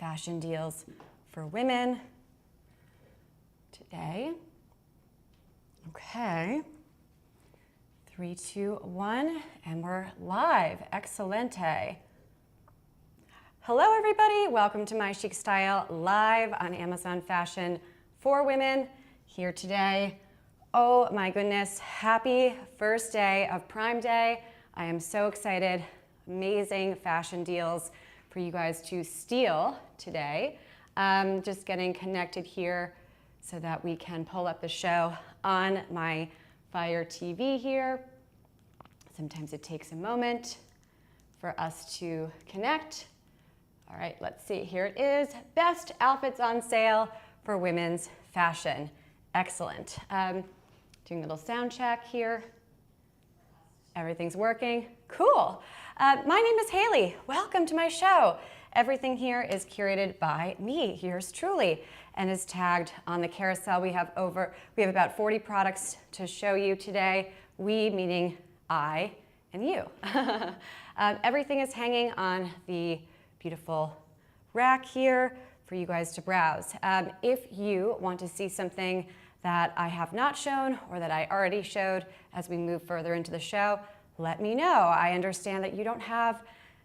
fashion deals for women today. Okay. 3, 2, 1, and we're live. Excelente. Hello, everybody. Welcome to My Chic Style live on Amazon Fashion for women here today. Oh my goodness, happy first day of Prime Day. I am so excited. Amazing fashion deals for you guys to steal today. Just getting connected here so that we can pull up the show on my Fire TV here. Sometimes it takes a moment for us to connect. All right, let's see. Here it is. Best outfits on sale for women's fashion. Excellent. Doing a little sound check here. Everything's working. Cool. My name is Hailey. Welcome to my show. Everything here is curated by me, yours truly, and is tagged on the carousel. We have about 40 products to show you today. We meaning I and you. Everything is hanging on the beautiful rack here for you guys to browse. If you want to see something that I have not shown or that I already showed as we move further into the show, let me know. I understand that you don't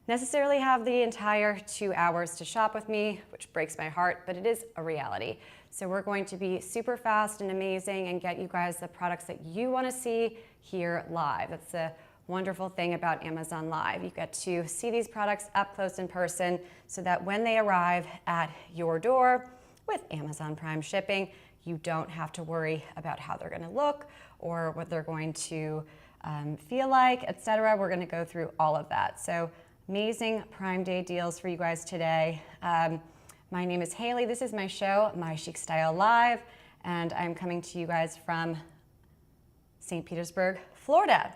necessarily have the entire 2 hours to shop with me, which breaks my heart, but it is a reality. So we're going to be super fast and amazing and get you guys the products that you want to see here live. That's the wonderful thing about Amazon Live. You get to see these products up close in person so that when they arrive at your door with Amazon Prime shipping, you don't have to worry about how they're going to look or what they're going to feel like, etc. We're going to go through all of that. So amazing Prime Day deals for you guys today. My name is Hailey. This is my show, My Chic Style Live, and I'm coming to you guys from St. Petersburg, Florida.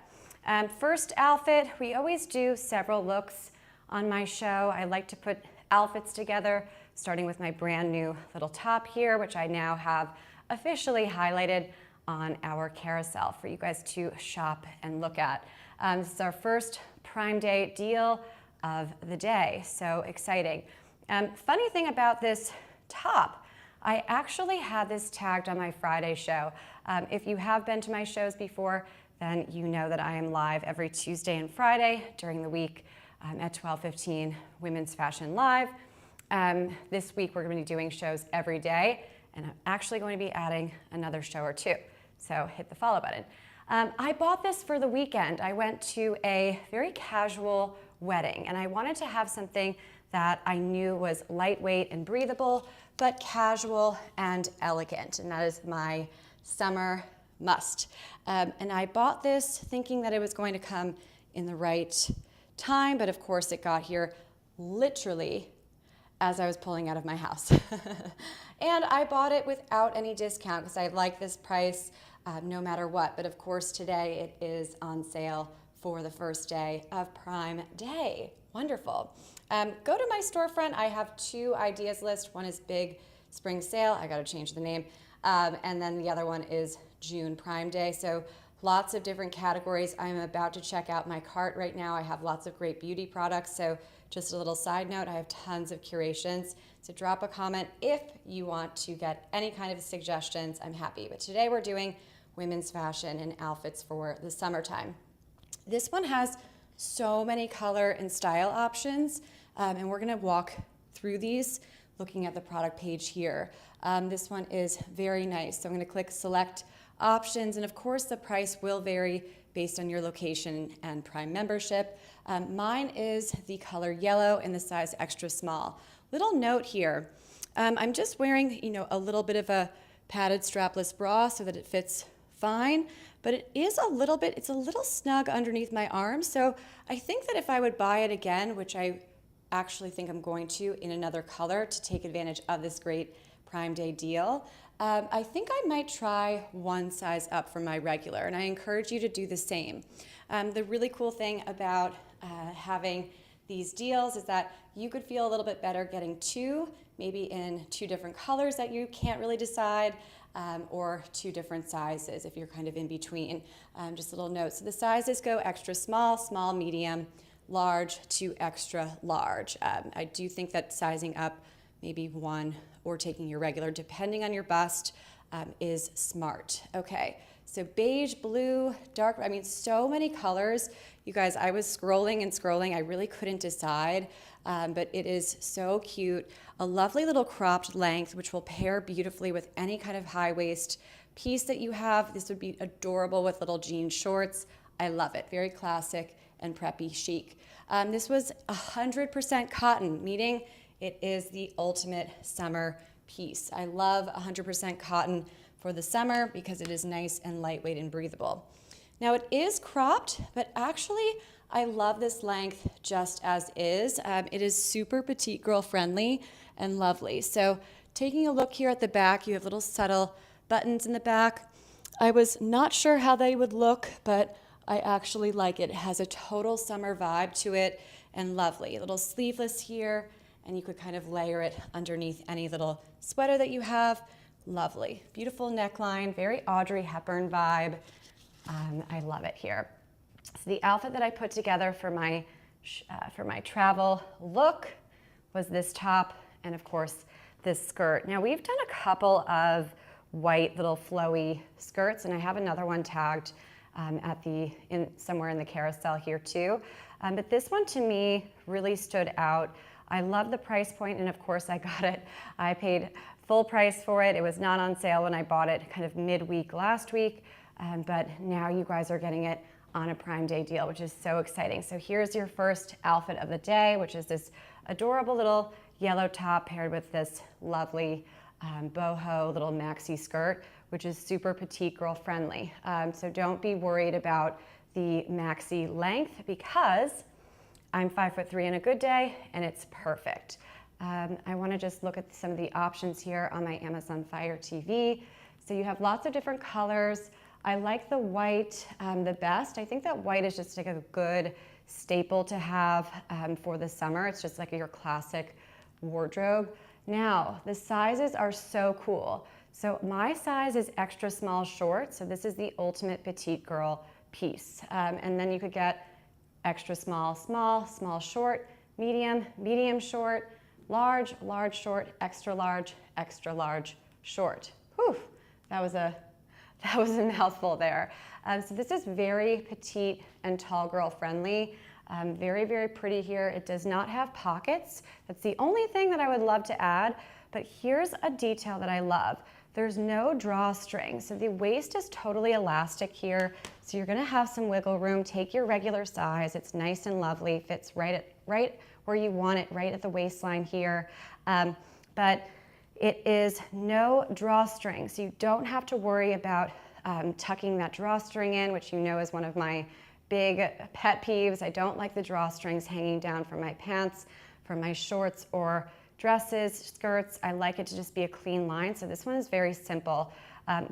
First outfit, we always do several looks on my show. I like to put outfits together, starting with my brand new little top here, which I now have officially highlighted on our carousel for you guys to shop and look at. This is our first Prime Day deal of the day, so exciting. Funny thing about this top, I actually had this tagged on my Friday show. If you have been to my shows before, then you know that I am live every Tuesday and Friday during the week at 12:15 Women's Fashion Live. This week we're going to be doing shows every day, and I'm actually going to be adding another show or two. So hit the follow button. I bought this for the weekend. I went to a very casual wedding, and I wanted to have something that I knew was lightweight and breathable, but casual and elegant, and that is my summer must. And I bought this thinking that it was going to come in the right time, but of course it got here literally as I was pulling out of my house. And I bought it without any discount because I like this price no matter what. But of course today it is on sale for the first day of Prime Day. Wonderful. Go to my storefront. I have 2 ideas list. One is Big Spring Sale. I got to change the name. And then the other one is June Prime Day. So lots of different categories. I'm about to check out my cart right now. I have lots of great beauty products. So just a little side note, I have tons of curations. So drop a comment if you want to get any kind of suggestions. I'm happy. But today we're doing women's fashion and outfits for the summertime. This one has so many color and style options, and we're going to walk through these looking at the product page here. This one is very nice. So I'm going to click select options, and of course the price will vary based on your location and Prime membership. Mine is the color yellow in the size extra small. Little note here, I'm just wearing a little bit of a padded strapless bra so that it fits fine, but it's a little snug underneath my arm. So I think that if I would buy it again, which I actually think I'm going to in another color to take advantage of this great Prime Day deal, I think I might try one size up from my regular, and I encourage you to do the same. The really cool thing about having these deals is that you could feel a little bit better getting 2, maybe in 2 different colors that you can't really decide, or 2 different sizes if you're kind of in between. Just a little note. So the sizes go extra small, small, medium, large to extra large. I do think that sizing up maybe one, or taking your regular, depending on your bust, is smart. Okay, so beige, blue, dark, I mean, so many colors. You guys, I was scrolling and scrolling. I really couldn't decide, but it is so cute. A lovely little cropped length, which will pair beautifully with any kind of high waist piece that you have. This would be adorable with little jean shorts. I love it. Very classic and preppy chic. This was 100% cotton, meaning it is the ultimate summer piece. I love 100% cotton for the summer because it is nice and lightweight and breathable. Now it is cropped, but actually I love this length just as is. It is super petite girl friendly and lovely. So taking a look here at the back, you have little subtle buttons in the back. I was not sure how they would look, but I actually like it. It has a total summer vibe to it and lovely. A little sleeveless here, and you could kind of layer it underneath any little sweater that you have. Lovely. Beautiful neckline, very Audrey Hepburn vibe. I love it here. So the outfit that I put together for my travel look was this top and of course this skirt. Now we've done a couple of white little flowy skirts, and I have another one tagged somewhere in the carousel here too. But this one to me really stood out. I love the price point, and of course I got it. I paid full price for it. It was not on sale when I bought it kind of midweek last week, but now you guys are getting it on a Prime Day deal, which is so exciting. So here's your first outfit of the day, which is this adorable little yellow top paired with this lovely boho little maxi skirt, which is super petite girl friendly. So don't be worried about the maxi length because I'm 5'3" on a good day and it's perfect. I want to just look at some of the options here on my Amazon Fire TV. So you have lots of different colors. I like the white the best. I think that white is just like a good staple to have for the summer. It's just like your classic wardrobe. Now, the sizes are so cool. So my size is extra small short. So this is the ultimate petite girl piece. And then you could get extra small, small, small short, medium, medium short, large, large short, extra large short. Whew, that was a mouthful there. So this is very petite and tall girl friendly. Very, very pretty here. It does not have pockets. That's the only thing that I would love to add, but here's a detail that I love. There's no drawstring, so the waist is totally elastic here, so you're gonna have some wiggle room. Take your regular size. It's nice and lovely, fits right where you want it, right at the waistline here. But it is no drawstring, so you don't have to worry about tucking that drawstring in, which you know is one of my big pet peeves. I don't like the drawstrings hanging down from my pants, from my shorts or dresses, skirts. I like it to just be a clean line. So this one is very simple.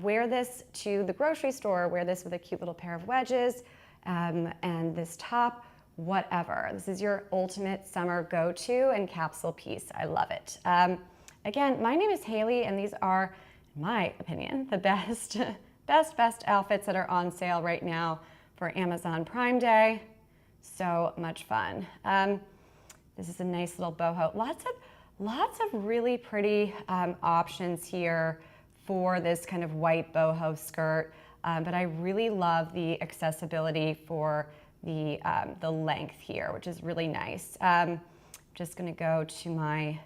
Wear this to the grocery store, wear this with a cute little pair of wedges, and this top, whatever. This is your ultimate summer go-to and capsule piece. I love it. Again, my name is Hailey, and these are, in my opinion, the best outfits that are on sale right now for Amazon Prime Day. So much fun. This is a nice little boho. Lots of really pretty options here for this kind of white boho skirt, but I really love the accessibility for the length here, which is really nice. Just gonna go to my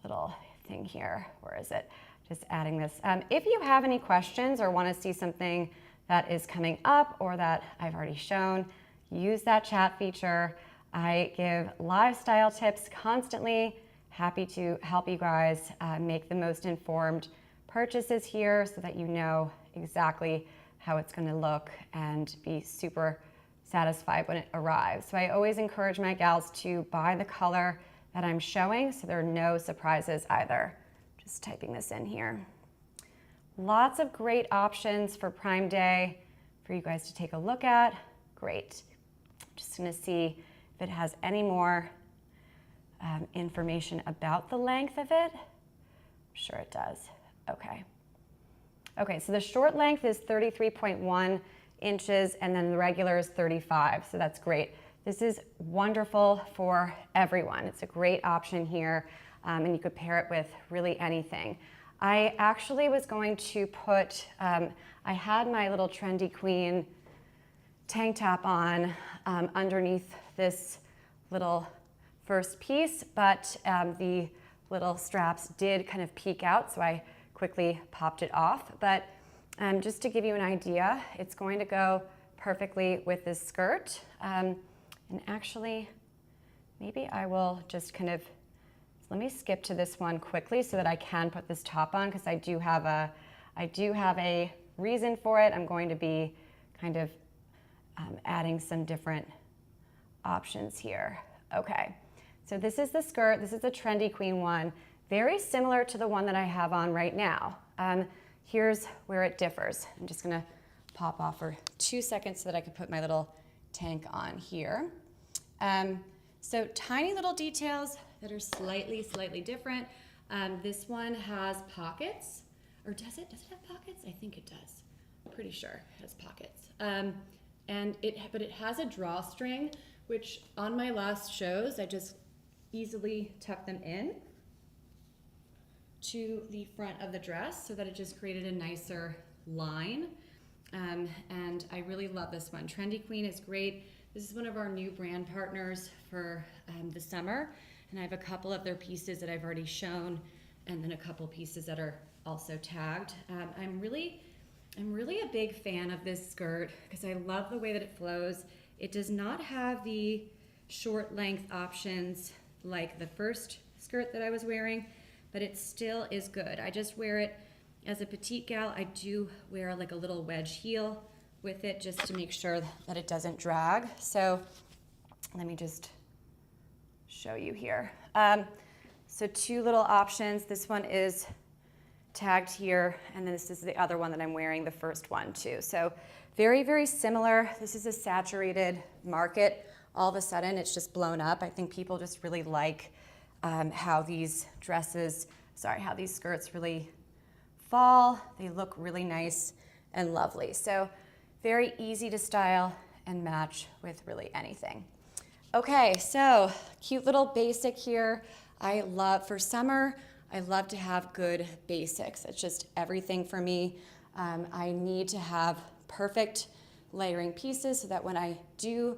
little thing here. Where is it? Just adding this. If you have any questions or want to see something that is coming up or that I've already shown, use that chat feature. I give live style tips constantly. Happy to help you guys make the most informed purchases here so that you know exactly how it's going to look and be super satisfied when it arrives. So I always encourage my gals to buy the color that I'm showing so there are no surprises either. Just typing this in here. Lots of great options for Prime Day for you guys to take a look at. Great. Just gonna see if it has any more information about the length of it. I'm sure it does. Okay. Okay, so the short length is 33.1 inches and then the regular is 35, so that's great. This is wonderful for everyone. It's a great option here. and you could pair it with really anything. I actually was going to put, I had my little Trendy Queen tank top on underneath this little first piece, but the little straps did kind of peek out, so I quickly popped it off. But just to give you an idea, it's going to go perfectly with this skirt. And actually, maybe I will just kind of, let me skip to this one quickly so that I can put this top on, because I do have a reason for it. I'm going to be kind of adding some different options here. Okay, so this is the skirt. This is the Trendy Queen one, very similar to the one that I have on right now. Here's where it differs. I'm just gonna pop off for 2 seconds so that I can put my little tank on here. So tiny little details that are slightly different. This one has pockets, or does it have pockets? I think it does. I'm pretty sure it has pockets. But it has a drawstring, which on my last shows, I just easily tuck them in to the front of the dress so that it just created a nicer line. And I really love this one. Trendy Queen is great. This is one of our new brand partners for the summer. And I have a couple of their pieces that I've already shown, and then a couple pieces that are also tagged. I'm really a big fan of this skirt because I love the way that it flows. It does not have the short length options like the first skirt that I was wearing, but it still is good. I just wear it as a petite gal. I do wear like a little wedge heel with it just to make sure that it doesn't drag. So let me just show you here. So 2 little options. This one is tagged here, and then this is the other one that I'm wearing, the first one too. So very similar. This is a saturated market. All of a sudden it's just blown up. I think people just really like how these skirts really fall. They look really nice and lovely. So very easy to style and match with really anything. Okay, so cute little basic here. I love, for summer, I love to have good basics. It's just everything for me. I need to have perfect layering pieces so that when I do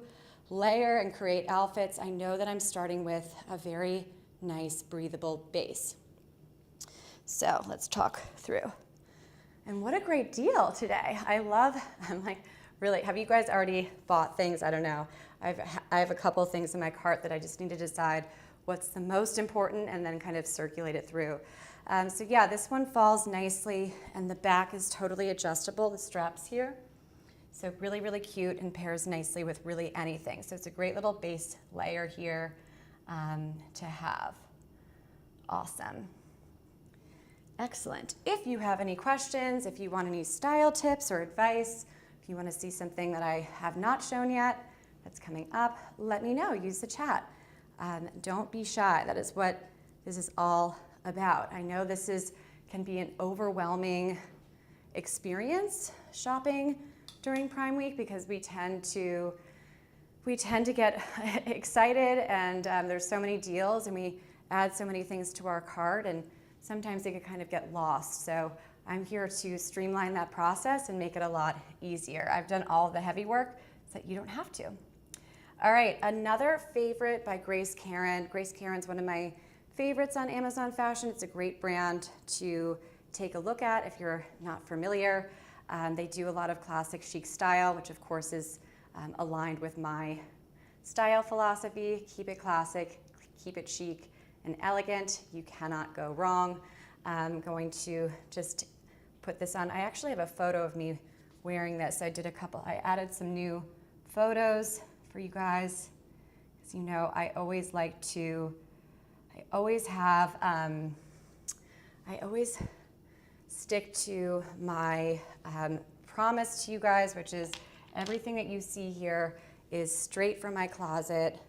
layer and create outfits, I know that I'm starting with a very nice, breathable base. So let's talk through. And what a great deal today. I'm like, really, have you guys already bought things? I don't know. I have a couple of things in my cart that I just need to decide what's the most important and then kind of circulate it through. So yeah, this one falls nicely, and the back is totally adjustable, the straps here. So really cute and pairs nicely with really anything. So it's a great little base layer here to have. Awesome. Excellent. If you have any questions, if you want any style tips or advice, if you want to see something that I have not shown yet that's coming up, let me know. Use the chat. Don't be shy. That is what this is all about. I know this can be an overwhelming experience shopping during Prime Week because we tend to get excited, and there's so many deals, and we add so many things to our cart, and sometimes they can kind of get lost. So I'm here to streamline that process and make it a lot easier. I've done all of the heavy work so that you don't have to. All right, another favorite by Grace Karen. Grace Karen's one of my favorites on Amazon Fashion. It's a great brand to take a look at if you're not familiar. They do a lot of classic chic style, which of course is aligned with my style philosophy. Keep it classic, keep it chic and elegant. You cannot go wrong. I'm going to just put this on. I actually have a photo of me wearing this. I added some new photos for you guys. As you know, I always stick to my promise to you guys, which is everything that you see here is straight from my closet.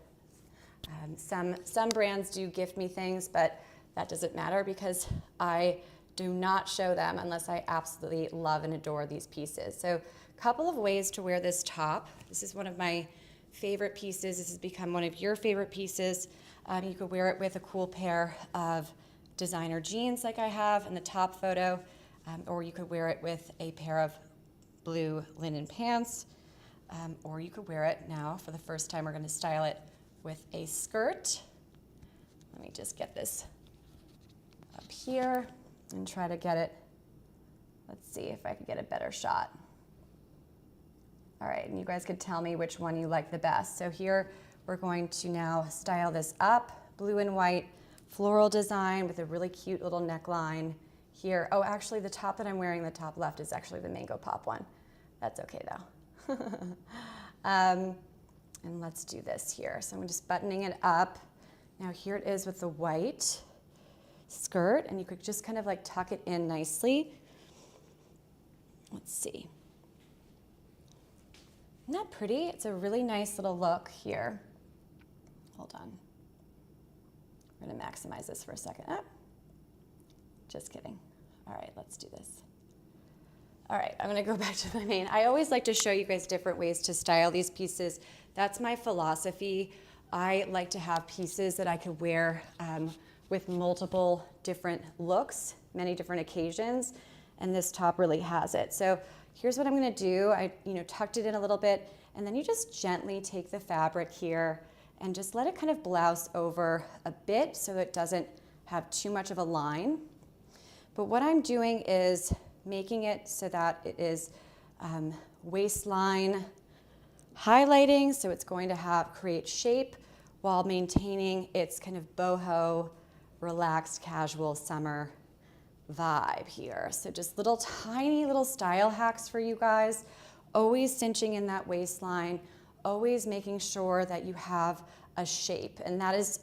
Some brands do gift me things, but that doesn't matter because I do not show them unless I absolutely love and adore these pieces. So a couple of ways to wear this top. This is one of my favorite pieces. This has become one of your favorite pieces. You could wear it with a cool pair of designer jeans like I have in the top photo, or you could wear it with a pair of blue linen pants, or you could wear it now, for the first time we're going to style it with a skirt. Let me just get this up here and try to get it. Let's see if I could get a better shot. All right, and you guys could tell me which one you like the best. So here we're going to now style this up, blue and white, floral design with a really cute little neckline here. Oh, actually the top that I'm wearing, the top left, is actually the Mango Pop one. That's okay though. And let's do this here. So I'm just buttoning it up. Now here it is with the white skirt, and you could just kind of like tuck it in nicely. Let's see. Isn't that pretty? It's a really nice little look here. Hold on. We're gonna maximize this for a second. Oh, just kidding. All right, let's do this. All right, I'm gonna go back to my main. I always like to show you guys different ways to style these pieces. That's my philosophy. I like to have pieces that I could wear with multiple different looks, many different occasions, and this top really has it. So here's what I'm gonna do. I tucked it in a little bit, and then you just gently take the fabric here and just let it kind of blouse over a bit so it doesn't have too much of a line. But what I'm doing is making it so that it is waistline highlighting, so it's going to create shape while maintaining its kind of boho, relaxed, casual summer vibe here. So just little tiny little style hacks for you guys, always cinching in that waistline, always making sure that you have a shape. And that is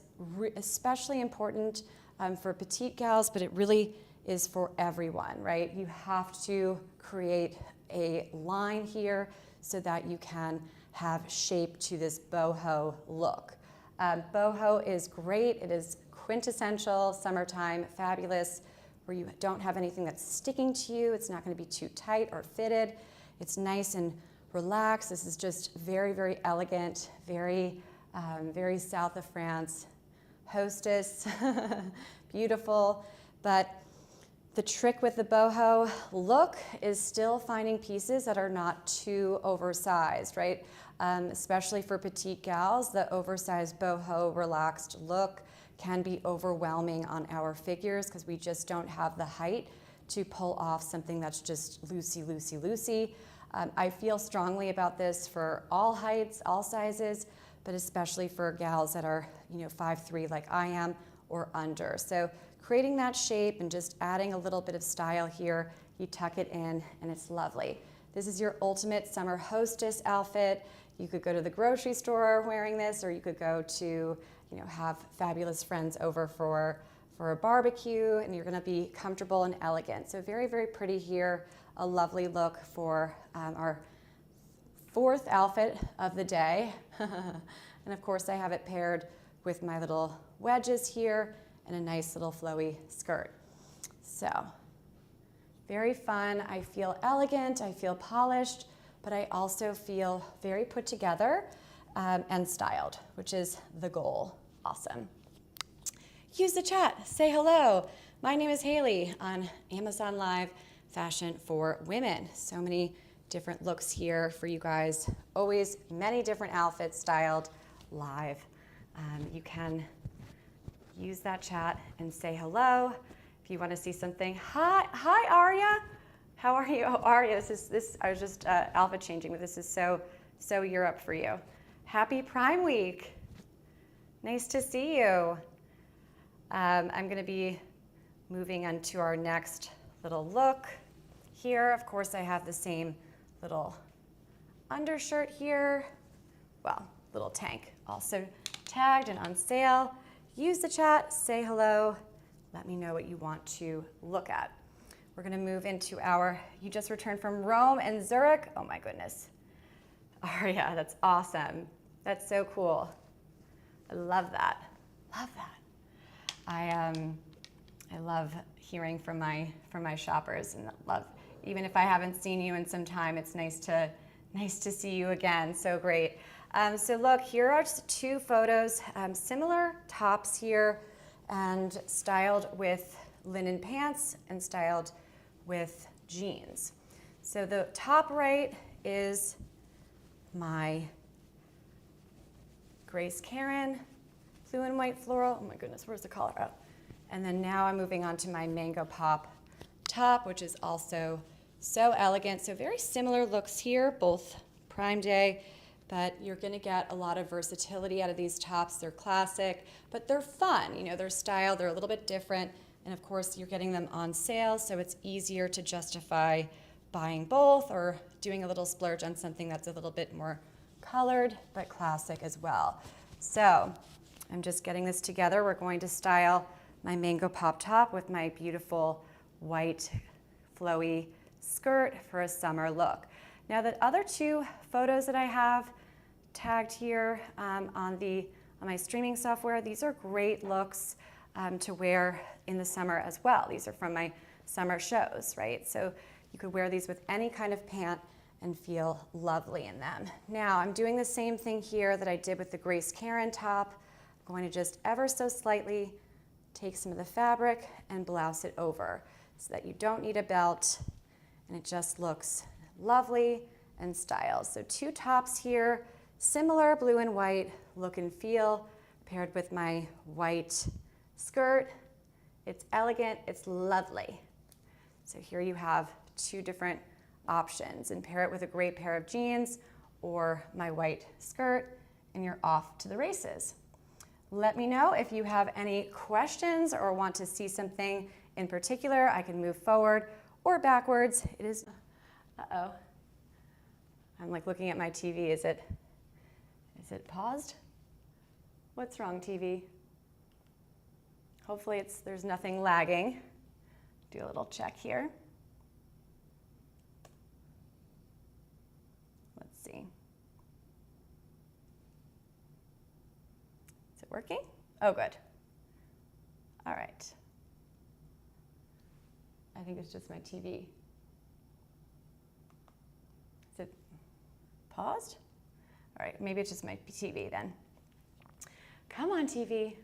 especially important for petite gals, but it really is for everyone, right? You have to create a line here so that you can have shape to this boho look. Boho is great. It is quintessential summertime, fabulous, where you don't have anything that's sticking to you. It's not going to be too tight or fitted. It's nice and relaxed. This is just very, very elegant, very, very south of France. Hostess, beautiful. But the trick with the boho look is still finding pieces that are not too oversized, right? Especially for petite gals, the oversized boho relaxed look can be overwhelming on our figures because we just don't have the height to pull off something that's just loosey, loosey, loosey. I feel strongly about this for all heights, all sizes, but especially for gals that are 5'3" like I am or under. So creating that shape and just adding a little bit of style here, you tuck it in and it's lovely. This is your ultimate summer hostess outfit. You could go to the grocery store wearing this, or you could go to have fabulous friends over for a barbecue, and you're gonna be comfortable and elegant. So very, very pretty here. A lovely look for our fourth outfit of the day. And of course I have it paired with my little wedges here and a nice little flowy skirt. So very fun. I feel elegant, I feel polished, but I also feel very put together and styled, which is the goal. Awesome. Use the chat, say hello. My name is Hailey on Amazon Live Fashion for Women. So many different looks here for you guys. Always many different outfits styled live. You can use that chat and say hello if you want to see something. Hi Aria. How are you? Oh, Aria, I was just outfit changing, but this is so Europe for you. Happy Prime Week. Nice to see you. I'm going to be moving on to our next little look here. Of course, I have the same little undershirt here. Well, little tank, also tagged and on sale. Use the chat, say hello, let me know what you want to look at. We're gonna move into you just returned from Rome and Zurich. Oh my goodness. Aria, that's awesome. That's so cool. I love that, love that. I love hearing from my shoppers, and love, even if I haven't seen you in some time, it's nice to see you again. So great. So look, here are just two photos, similar tops here, and styled with linen pants and styled with jeans. So the top right is my Grace Karen blue and white floral. Oh my goodness, where's the collar? Oh. And then now I'm moving on to my Mango Pop top, which is also so elegant. So very similar looks here, both Prime Day, but you're gonna get a lot of versatility out of these tops. They're classic, but they're fun. You know, they're styled, they're a little bit different. And of course, you're getting them on sale, so it's easier to justify buying both or doing a little splurge on something that's a little bit more colored, but classic as well. So I'm just getting this together. We're going to style my Mango Pop top with my beautiful white flowy skirt for a summer look. Now the other two photos that I have tagged here on my streaming software, these are great looks to wear in the summer as well. These are from my summer shows, right? So you could wear these with any kind of pant and feel lovely in them. Now I'm doing the same thing here that I did with the Grace Karen top. I'm going to just ever so slightly take some of the fabric and blouse it over so that you don't need a belt and it just looks lovely and styled. So two tops here, similar blue and white look and feel paired with my white skirt. It's elegant, it's lovely. So here you have two different options, and pair it with a great pair of jeans or my white skirt and you're off to the races. Let me know if you have any questions or want to see something in particular. I can move forward or backwards. It is, uh-oh. I'm like looking at my TV. Is it paused? What's wrong, TV? Hopefully there's nothing lagging. Do a little check here. Let's see. Is it working? Oh, good. All right. I think it's just my TV. Is it paused? All right, maybe it's just my TV then. Come on, TV.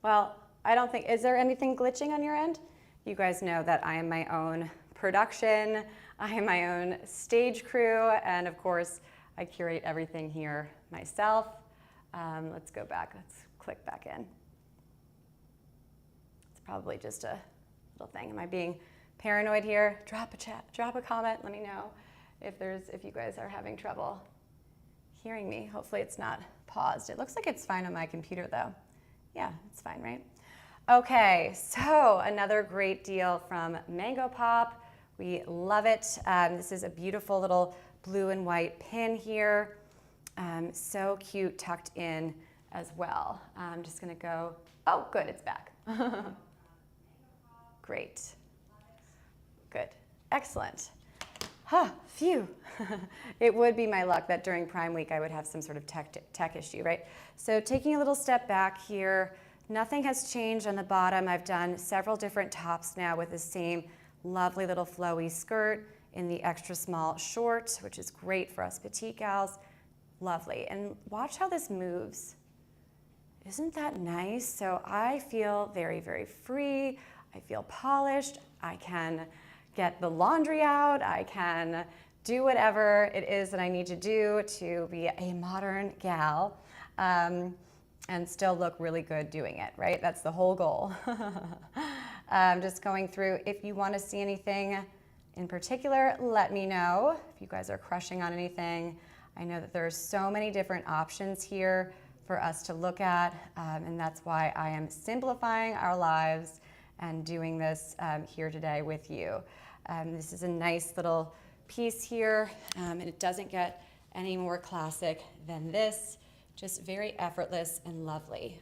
Well, I don't think, is there anything glitching on your end? You guys know that I am my own production, I am my own stage crew, and of course, I curate everything here myself. Let's go back, let's click back in. It's probably just a little thing. Am I being paranoid here? Drop a chat, drop a comment, let me know if you guys are having trouble hearing me. Hopefully it's not paused. It looks like it's fine on my computer though. Yeah, it's fine, right? Okay, so another great deal from Mango Pop. We love it. This is a beautiful little blue and white pin here. So cute, tucked in as well. I'm just gonna go, oh good, it's back. Great, good, excellent. Huh, phew. It would be my luck that during Prime Week I would have some sort of tech issue, right? So taking a little step back here, nothing has changed on the bottom. I've done several different tops now with the same lovely little flowy skirt in the extra small short, which is great for us petite gals. Lovely, and watch how this moves. Isn't that nice? So I feel very, very free. I feel polished. I can get the laundry out. I can do whatever it is that I need to do to be a modern gal and still look really good doing it, right? That's the whole goal. Just going through, if you want to see anything in particular, let me know. If you guys are crushing on anything, I know that there's so many different options here for us to look at, and that's why I am simplifying our lives and doing this here today with you. This is a nice little piece here, and it doesn't get any more classic than this. Just very effortless and lovely.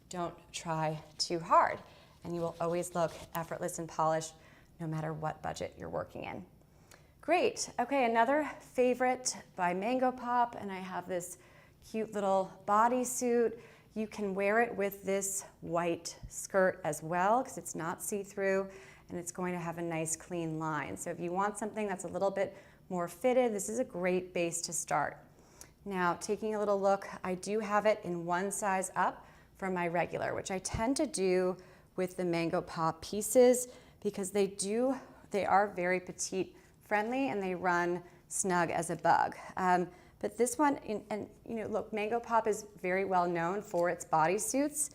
Don't try too hard, and you will always look effortless and polished no matter what budget you're working in. Great, okay, another favorite by Mango Pop, and I have this cute little bodysuit. You can wear it with this white skirt as well because it's not see-through and it's going to have a nice clean line. So if you want something that's a little bit more fitted, this is a great base to start. Now, taking a little look, I do have it in one size up from my regular, which I tend to do with the Mango Pop pieces because they are very petite friendly and they run snug as a bug. But this one, and you know, look, Mango Pop is very well known for its bodysuits.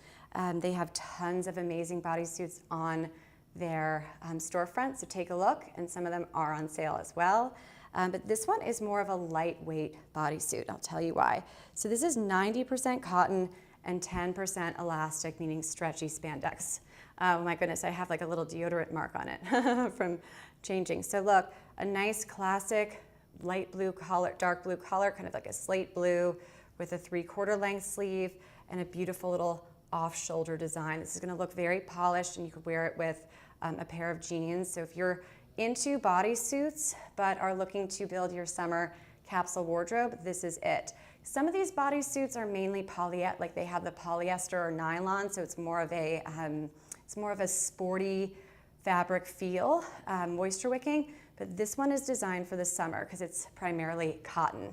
They have tons of amazing bodysuits on their storefront, so take a look, and some of them are on sale as well. But this one is more of a lightweight bodysuit. I'll tell you why. So this is 90% cotton and 10% elastic, meaning stretchy spandex. Oh my goodness, I have like a little deodorant mark on it from changing. So look, a nice classic light blue collar, dark blue collar, kind of like a slate blue with a 3/4 length sleeve and a beautiful little off-shoulder design. This is gonna look very polished and you could wear it with a pair of jeans. So if you're into bodysuits but are looking to build your summer capsule wardrobe, this is it. Some of these bodysuits are mainly polyester, like they have the polyester or nylon, so it's more of a sporty fabric feel, moisture wicking. But this one is designed for the summer because it's primarily cotton,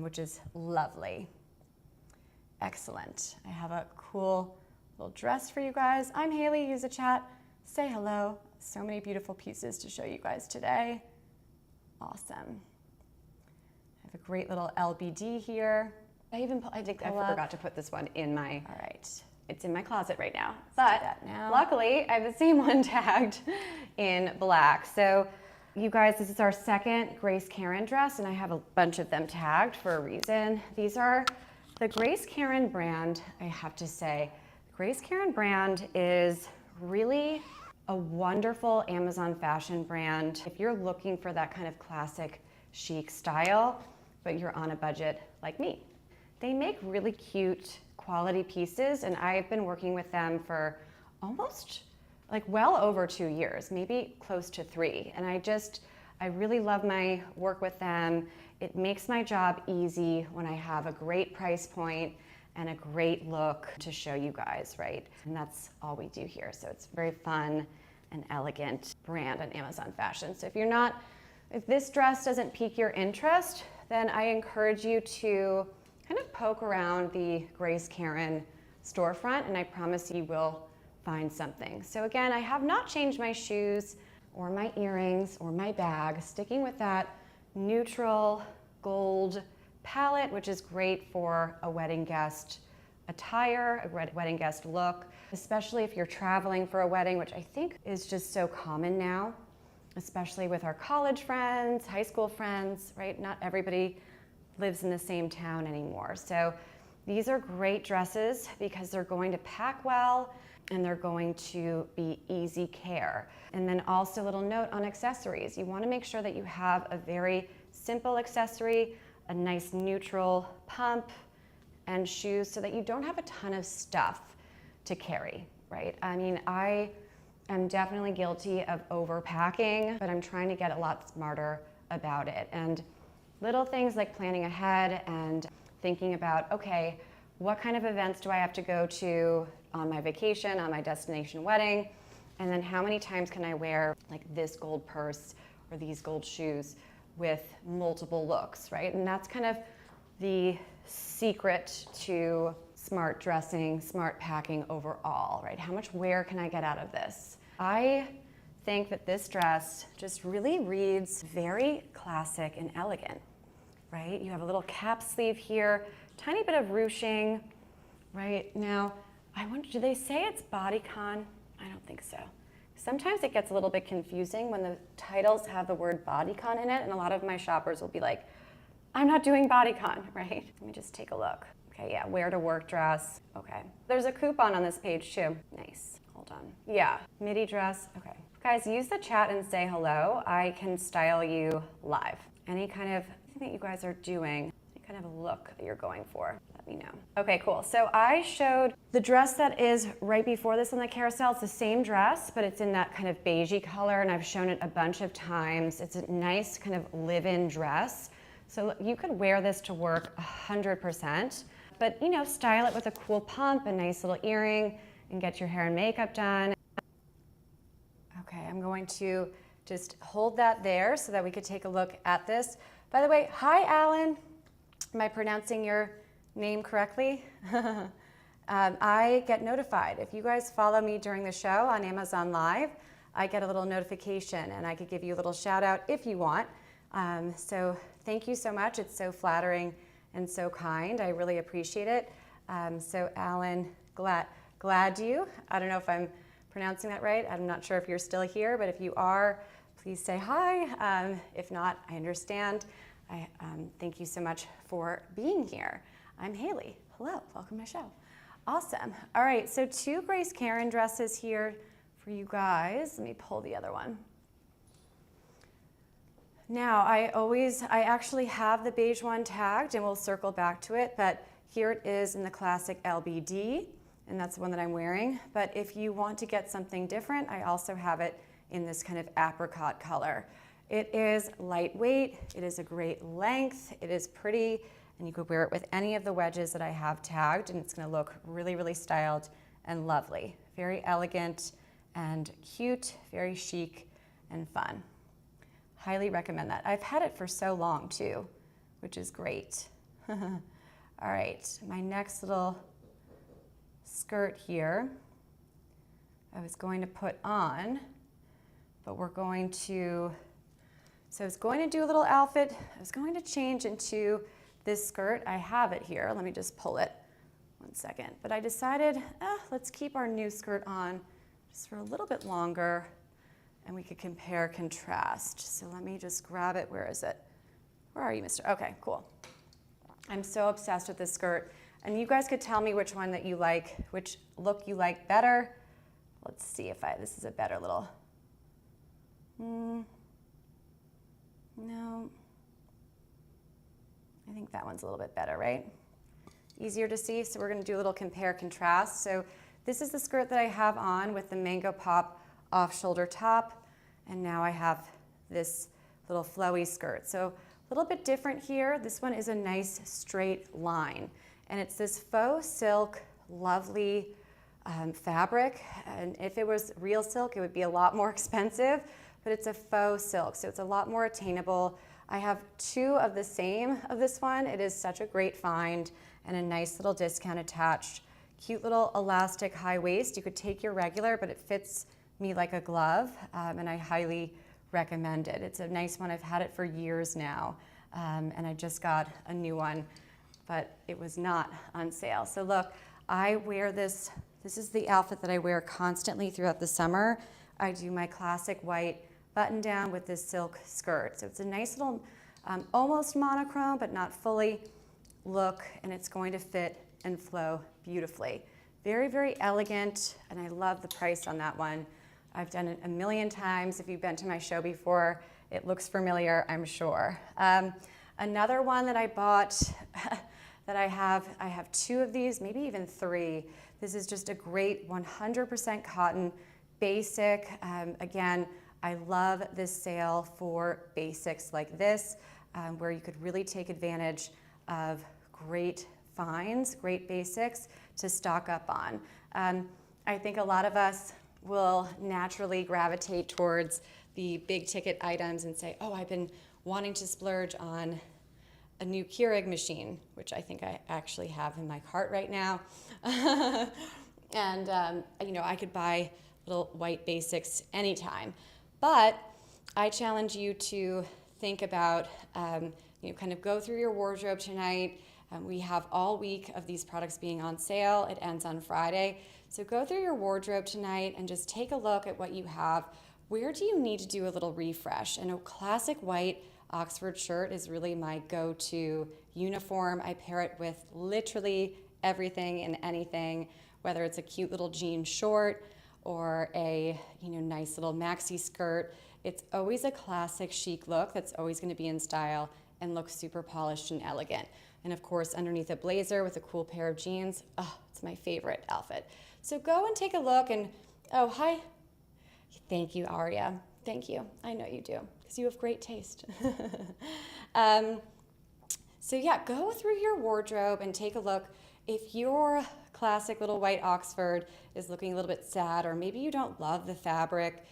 which is lovely. Excellent. I have a cool little dress for you guys. I'm Hailey. Use the chat. Say hello. So many beautiful pieces to show you guys today. Awesome. I have a great little LBD here. I forgot to put this one in my. All right. It's in my closet right now. But luckily, I have the same one tagged in black. So you guys, this is our second Grace Karen dress, and I have a bunch of them tagged for a reason. These are the Grace Karen brand, I have to say. The Grace Karen brand is really a wonderful Amazon fashion brand. If you're looking for that kind of classic chic style, but you're on a budget like me. They make really cute quality pieces, and I've been working with them for almost like well over 2 years, maybe close to 3. And I really love my work with them. It makes my job easy when I have a great price point and a great look to show you guys, right? And that's all we do here. So it's very fun and elegant brand on Amazon Fashion. So if this dress doesn't pique your interest, then I encourage you to kind of poke around the Grace Karen storefront, and I promise you will find something. So again, I have not changed my shoes or my earrings or my bag, sticking with that neutral gold palette, which is great for a wedding guest attire, a wedding guest look, especially if you're traveling for a wedding, which I think is just so common now, especially with our college friends, high school friends, right? Not everybody lives in the same town anymore. So these are great dresses because they're going to pack well and they're going to be easy care. And then also a little note on accessories. You want to make sure that you have a very simple accessory, a nice neutral pump and shoes so that you don't have a ton of stuff to carry, right? I mean, I am definitely guilty of overpacking, but I'm trying to get a lot smarter about it. And little things like planning ahead and thinking about, okay, what kind of events do I have to go to on my vacation, on my destination wedding? And then how many times can I wear like this gold purse or these gold shoes with multiple looks, right? And that's kind of the secret to smart dressing, smart packing overall, right? How much wear can I get out of this? I think that this dress just really reads very classic and elegant, right? You have a little cap sleeve here, tiny bit of ruching, right? Now, I wonder, do they say it's bodycon? I don't think so. Sometimes it gets a little bit confusing when the titles have the word bodycon in it, and a lot of my shoppers will be like, I'm not doing bodycon, right? Let me just take a look. Okay, yeah, wear to work dress. Okay, there's a coupon on this page too. Nice, hold on. Yeah, midi dress, okay. Guys, use the chat and say hello. I can style you live. Any kind of thing that you guys are doing, any kind of look that you're going for, let me know. Okay, cool. So I showed the dress that is right before this on the carousel. It's the same dress, but it's in that kind of beigey color, and I've shown it a bunch of times. It's a nice kind of live-in dress. So you could wear this to work 100%, but you know, style it with a cool pump, a nice little earring, and get your hair and makeup done. Okay, I'm going to just hold that there so that we could take a look at this. By the way, hi Alan. Am I pronouncing your name correctly? I get notified. If you guys follow me during the show on Amazon Live, I get a little notification and I could give you a little shout out if you want. So thank you so much. It's so flattering and so kind. I really appreciate it. So Alan, glad you. I don't know if I'm pronouncing that right. I'm not sure if you're still here, but if you are, please say hi. If not, I understand. Thank you so much for being here. I'm Hailey. Hello, welcome to my show. Awesome. All right, so 2 Grace Karen dresses here for you guys. Let me pull the other one. Now, I actually have the beige one tagged and we'll circle back to it, but here it is in the classic LBD, and that's the one that I'm wearing. But if you want to get something different, I also have it in this kind of apricot color. It is lightweight, it is a great length, it is pretty, and you could wear it with any of the wedges that I have tagged, and it's gonna look really, really styled and lovely. Very elegant and cute, very chic and fun. Highly recommend that. I've had it for so long too, which is great. All right, my next little skirt here, I was going to put on, but we're going to, so I was going to do a little outfit. I was going to change into this skirt. I have it here. Let me just pull it 1 second. But I decided, let's keep our new skirt on just for a little bit longer and we could compare contrast. So let me just grab it. Where is it? Where are you, mister? Okay, cool. I'm so obsessed with this skirt. And you guys could tell me which one that you like, which look you like better. Let's see if this is a better little, no. I think that one's a little bit better, right? Easier to see, so we're gonna do a little compare contrast. So this is the skirt that I have on with the Mango Pop off-shoulder top, and now I have this little flowy skirt. So a little bit different here. This one is a nice straight line, and it's this faux silk, lovely fabric. And if it was real silk, it would be a lot more expensive, but it's a faux silk, so it's a lot more attainable. I have 2 of the same of this one. It is such a great find and a nice little discount attached. Cute little elastic high waist. You could take your regular, but it fits me like a glove, and I highly recommend it. It's a nice one. I've had it for years now, and I just got a new one, but it was not on sale. So look, I wear this. This is the outfit that I wear constantly throughout the summer. I do my classic white button down with this silk skirt. So it's a nice little, almost monochrome, but not fully look, and it's going to fit and flow beautifully. Very, very elegant, and I love the price on that one. I've done it a million times. If you've been to my show before, it looks familiar, I'm sure. Another one that I bought that I have 2 of these, maybe even 3. This is just a great 100% cotton basic. Again, I love this sale for basics like this, where you could really take advantage of great finds, great basics to stock up on. I think a lot of us will naturally gravitate towards the big ticket items and say, oh, I've been wanting to splurge on a new Keurig machine, which I think I actually have in my cart right now. And you know, I could buy little white basics anytime. But I challenge you to think about, you know, kind of go through your wardrobe tonight. We have all week of these products being on sale. It ends on Friday. So go through your wardrobe tonight and just take a look at what you have. Where do you need to do a little refresh? And a classic white Oxford shirt is really my go-to uniform. I pair it with literally everything and anything, whether it's a cute little jean short or a, you know, nice little maxi skirt. It's always a classic chic look that's always going to be in style and look super polished and elegant. And of course, underneath a blazer with a cool pair of jeans, oh, it's my favorite outfit. So go and take a look and, oh, hi. Thank you, Aria. Thank you. I know you do, because you have great taste. So yeah, go through your wardrobe and take a look. If your classic little white Oxford is looking a little bit sad, or maybe you don't love the fabric,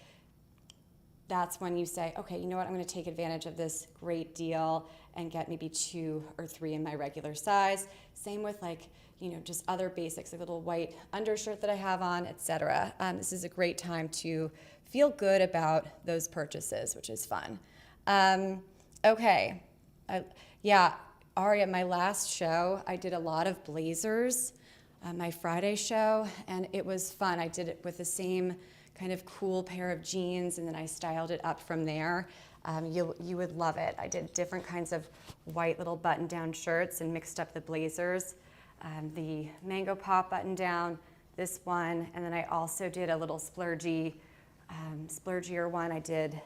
that's when you say, okay, you know what, I'm gonna take advantage of this great deal and get maybe 2 or 3 in my regular size. Same with like, you know, just other basics, like a little white undershirt that I have on, etc. This is a great time to feel good about those purchases, which is fun. Okay, yeah, Aria, my last show, I did a lot of blazers, my Friday show, and it was fun. I did it with the same kind of cool pair of jeans, and then I styled it up from there. You would love it. I did different kinds of white little button-down shirts and mixed up the blazers. The Mango Pop button-down, this one, and then I also did a little splurgier one. I did,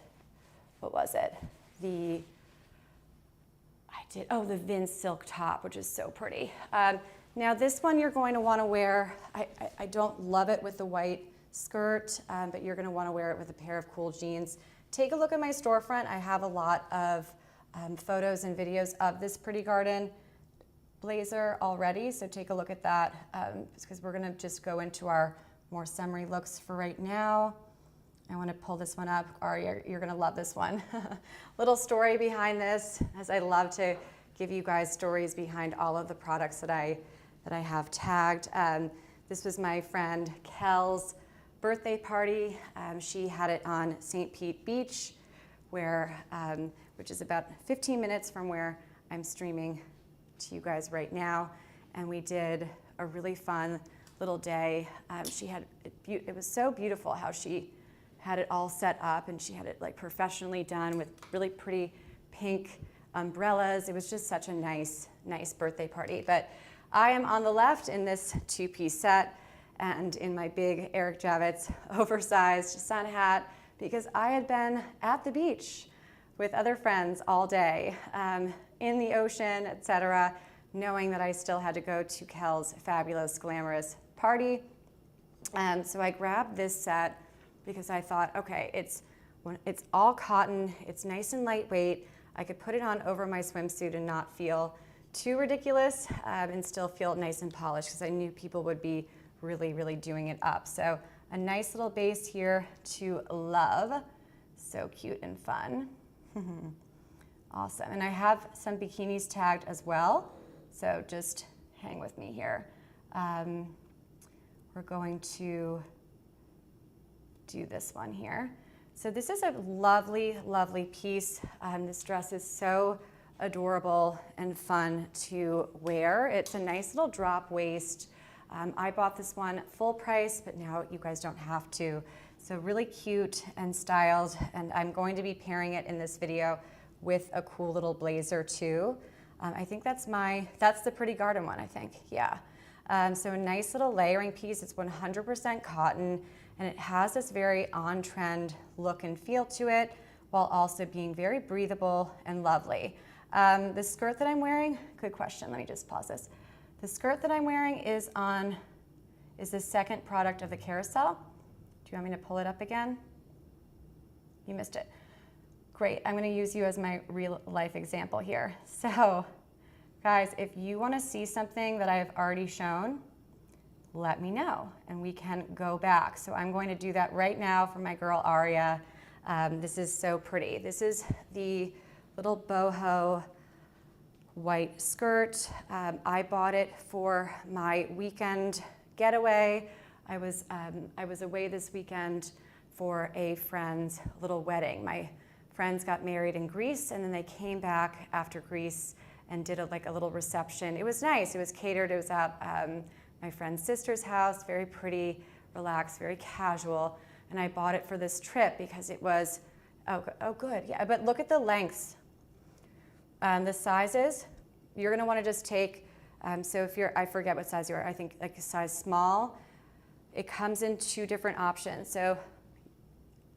what was it? The Vince silk top, which is so pretty. Now this one you're going to want to wear, I don't love it with the white skirt, but you're going to want to wear it with a pair of cool jeans. Take a look at my storefront. I have a lot of photos and videos of this Pretty Garden blazer already, so take a look at that, because we're going to just go into our more summery looks for right now. I want to pull this one up. Aria, you're going to love this one. Little story behind this, as I love to give you guys stories behind all of the products that I have tagged. This was my friend Kiehl's birthday party. She had it on St. Pete Beach, which is about 15 minutes from where I'm streaming to you guys right now. And we did a really fun little day. It was so beautiful how she had it all set up, and she had it like professionally done with really pretty pink umbrellas. It was just such a nice birthday party. But I am on the left in this 2-piece set and in my big Eric Javits oversized sun hat, because I had been at the beach with other friends all day, in the ocean, etc., knowing that I still had to go to Kiehl's fabulous, glamorous party. So I grabbed this set because I thought, okay, it's all cotton, it's nice and lightweight. I could put it on over my swimsuit and not feel too ridiculous, and still feel nice and polished, because I knew people would be really, really doing it up. So a nice little base here to love. So cute and fun. Awesome. And I have some bikinis tagged as well, so just hang with me here. We're going to do this one here. So this is a lovely, lovely piece. This dress is so adorable and fun to wear. It's a nice little drop waist. I bought this one full price, but now you guys don't have to. So really cute and styled, and I'm going to be pairing it in this video with a cool little blazer too. I think that's the Pretty Garden one, I think, yeah. So a nice little layering piece. It's 100% cotton, and it has this very on-trend look and feel to it, while also being very breathable and lovely. The skirt that I'm wearing, good question, let me just pause this. The skirt that I'm wearing is the second product of the carousel. Do you want me to pull it up again? You missed it. Great, I'm gonna use you as my real life example here. So, guys, if you wanna see something that I've already shown, let me know, and we can go back. So I'm going to do that right now for my girl Aria. This is so pretty. This is the little boho white skirt. I bought it for my weekend getaway. I was away this weekend for a friend's little wedding. My friends got married in Greece, and then they came back after Greece and did a little reception. It was nice. It was catered. It was at my friend's sister's house. Very pretty, relaxed, very casual. And I bought it for this trip because it was, oh good, yeah. But look at the lengths. The sizes, you're gonna wanna just take, so if I forget what size you are, I think like a size small. It comes in 2 different options. So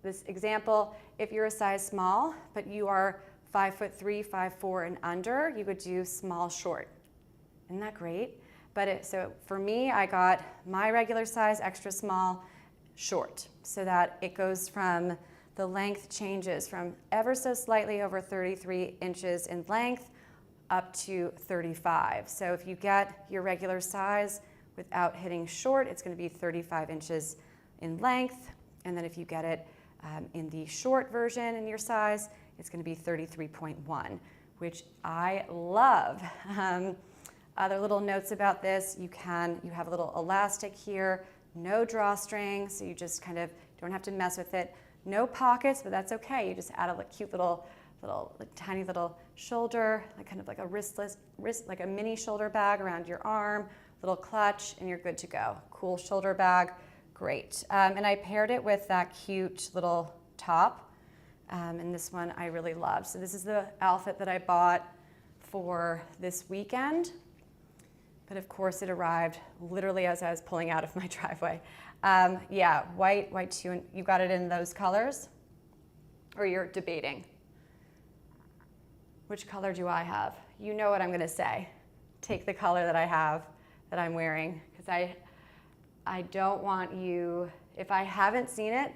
this example, if you're a size small, but you are 5'3", 5'4", and under, you would do small short. Isn't that great? But so for me, I got my regular size, extra small, short, so that it goes from, the length changes from ever so slightly over 33 inches in length up to 35. So if you get your regular size without hitting short, it's going to be 35 inches in length. And then if you get it In the short version in your size, it's going to be 33.1, which I love. Other little notes about this, you have a little elastic here, no drawstring, so you just kind of don't have to mess with it. No pockets, but that's okay. You just add a cute little tiny little shoulder, like kind of like a wrist, like a mini shoulder bag around your arm, little clutch, and you're good to go. Cool shoulder bag, great. And I paired it with that cute little top, and this one I really love. So this is the outfit that I bought for this weekend, but of course it arrived literally as I was pulling out of my driveway. Yeah, white too, and you got it in those colors? Or you're debating? Which color do I have? You know what I'm gonna say. Take the color that I have, that I'm wearing, because I don't want you, if I haven't seen it,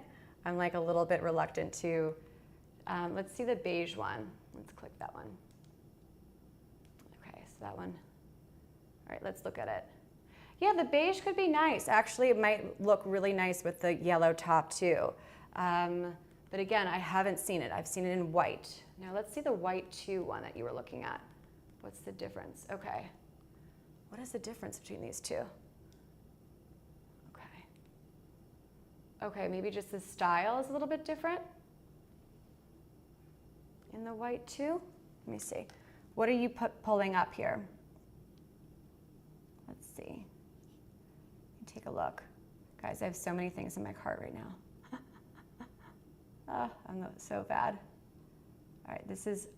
I'm like a little bit reluctant to, let's see the beige one. Let's click that one. Okay, so that one. All right, let's look at it. Yeah, the beige could be nice. Actually, it might look really nice with the yellow top too. But again, I haven't seen it. I've seen it in white. Now let's see the white 2 one that you were looking at. What's the difference? Okay. What is the difference between these two? Okay. Okay, maybe just the style is a little bit different in the white 2. Let me see. What are you pulling up here? Let's see. Take a look. Guys, I have so many things in my cart right now. I'm so bad. All right, this is,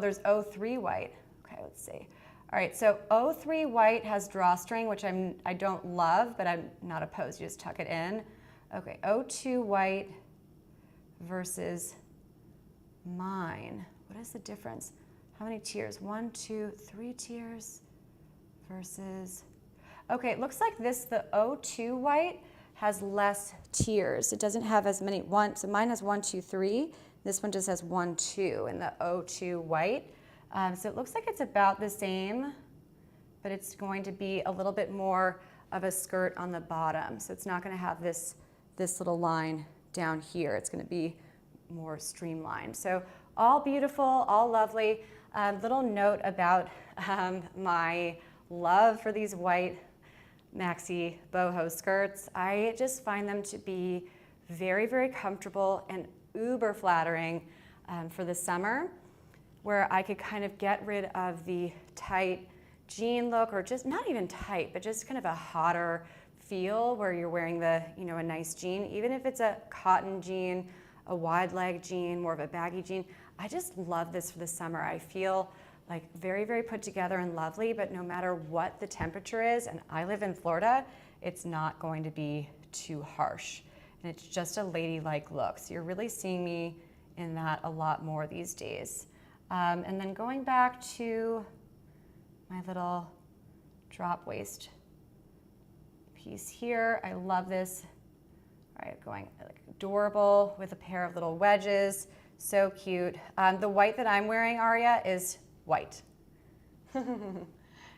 there's 03 white. Okay, let's see. All right, so 03 white has drawstring, which I don't love, but I'm not opposed. You just tuck it in. Okay, 02 white versus mine. What is the difference? How many tiers? 1, 2, 3 tiers versus, okay, it looks like the 02 white has less tiers. It doesn't have as many, so mine has 1, 2, 3. This one just has 1, 2 in the 02 white. So it looks like it's about the same, but it's going to be a little bit more of a skirt on the bottom. So it's not gonna have this little line down here. It's gonna be more streamlined. So all beautiful, all lovely. Little note about my love for these white maxi boho skirts. I just find them to be very, very comfortable and uber flattering for the summer, where I could kind of get rid of the tight jean look, or just not even tight, but just kind of a hotter feel where you're wearing a nice jean, even if it's a cotton jean, a wide leg jean, more of a baggy jean. I just love this for the summer. I feel like very, very put together and lovely, but no matter what the temperature is, and I live in Florida, it's not going to be too harsh. And it's just a ladylike look. So you're really seeing me in that a lot more these days. And then going back to my little drop waist piece here. I love this. All right, going like adorable with a pair of little wedges. So cute. The white that I'm wearing, Aria, is white.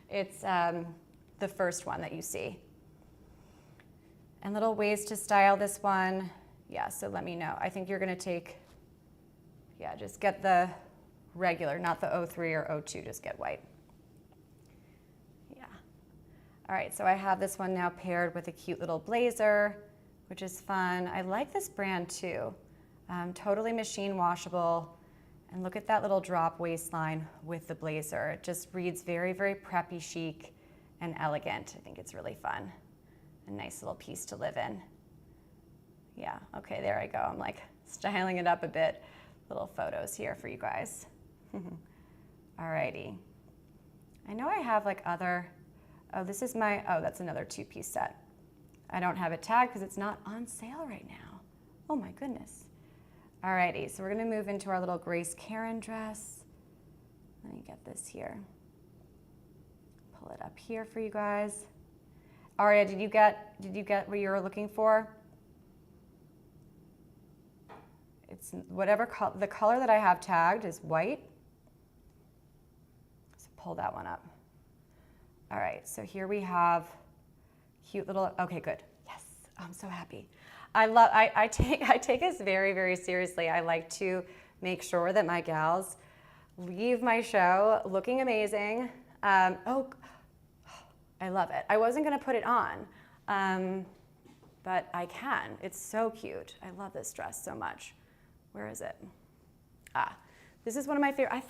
It's the first one that you see. And little ways to style this one. Yeah, so let me know. I think you're gonna take, yeah, just get the regular, not the 03 or 02, just get white. Yeah. All right, so I have this one now paired with a cute little blazer, which is fun. I like this brand too. Totally machine washable. And look at that little drop waistline with the blazer. It just reads very, very preppy, chic, and elegant. I think it's really fun. A nice little piece to live in. Yeah, okay, there I go. I'm like styling it up a bit. Little photos here for you guys. Alrighty. I know I have like other, this is my, that's another 2-piece set. I don't have it tagged because it's not on sale right now. Oh my goodness. Alrighty, so we're gonna move into our little Grace Karen dress. Let me get this here. Pull it up here for you guys. Aria, did you get what you were looking for? It's whatever the color that I have tagged is white. So pull that one up. All right, so here we have cute little, okay, good. Yes, I'm so happy. I take this very, very seriously. I like to make sure that my gals leave my show looking amazing. Oh, I love it. I wasn't gonna put it on, but I can. It's so cute. I love this dress so much. Where is it? Ah, this is one of my favorite.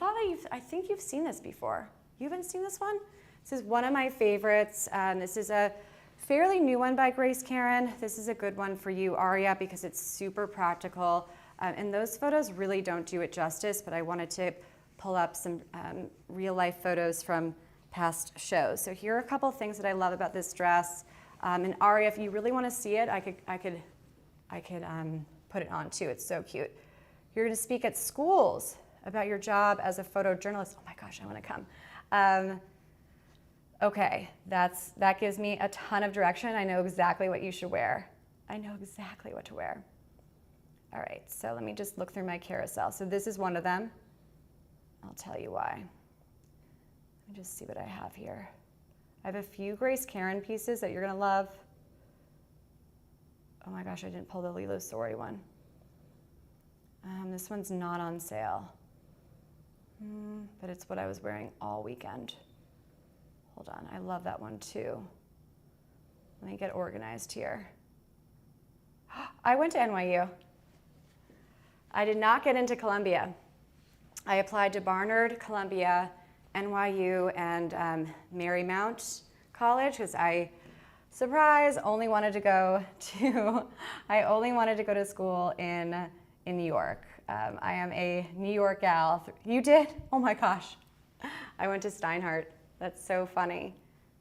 I think you've seen this before. You haven't seen this one? This is one of my favorites. This is a fairly new one by Grace Karen. This is a good one for you, Aria, because it's super practical. And those photos really don't do it justice, but I wanted to pull up some real life photos from past shows. So here are a couple things that I love about this dress. And Aria, if you really want to see it, I could put it on too. It's so cute. You're going to speak at schools about your job as a photojournalist. Oh my gosh, I want to come. Okay, that gives me a ton of direction. I know exactly what you should wear. I know exactly what to wear. All right, so let me just look through my carousel. So this is one of them. I'll tell you why. Let me just see what I have here. I have a few Grace Karen pieces that you're gonna love. Oh my gosh, I didn't pull the Lilo Sori one. This one's not on sale, but it's what I was wearing all weekend. Hold on, I love that one too. Let me get organized here. I went to NYU. I did not get into Columbia. I applied to Barnard, Columbia, NYU, and Marymount College because I, surprise, only wanted to go to school in New York. I am a New York gal. You did? Oh my gosh. I went to Steinhardt. That's so funny.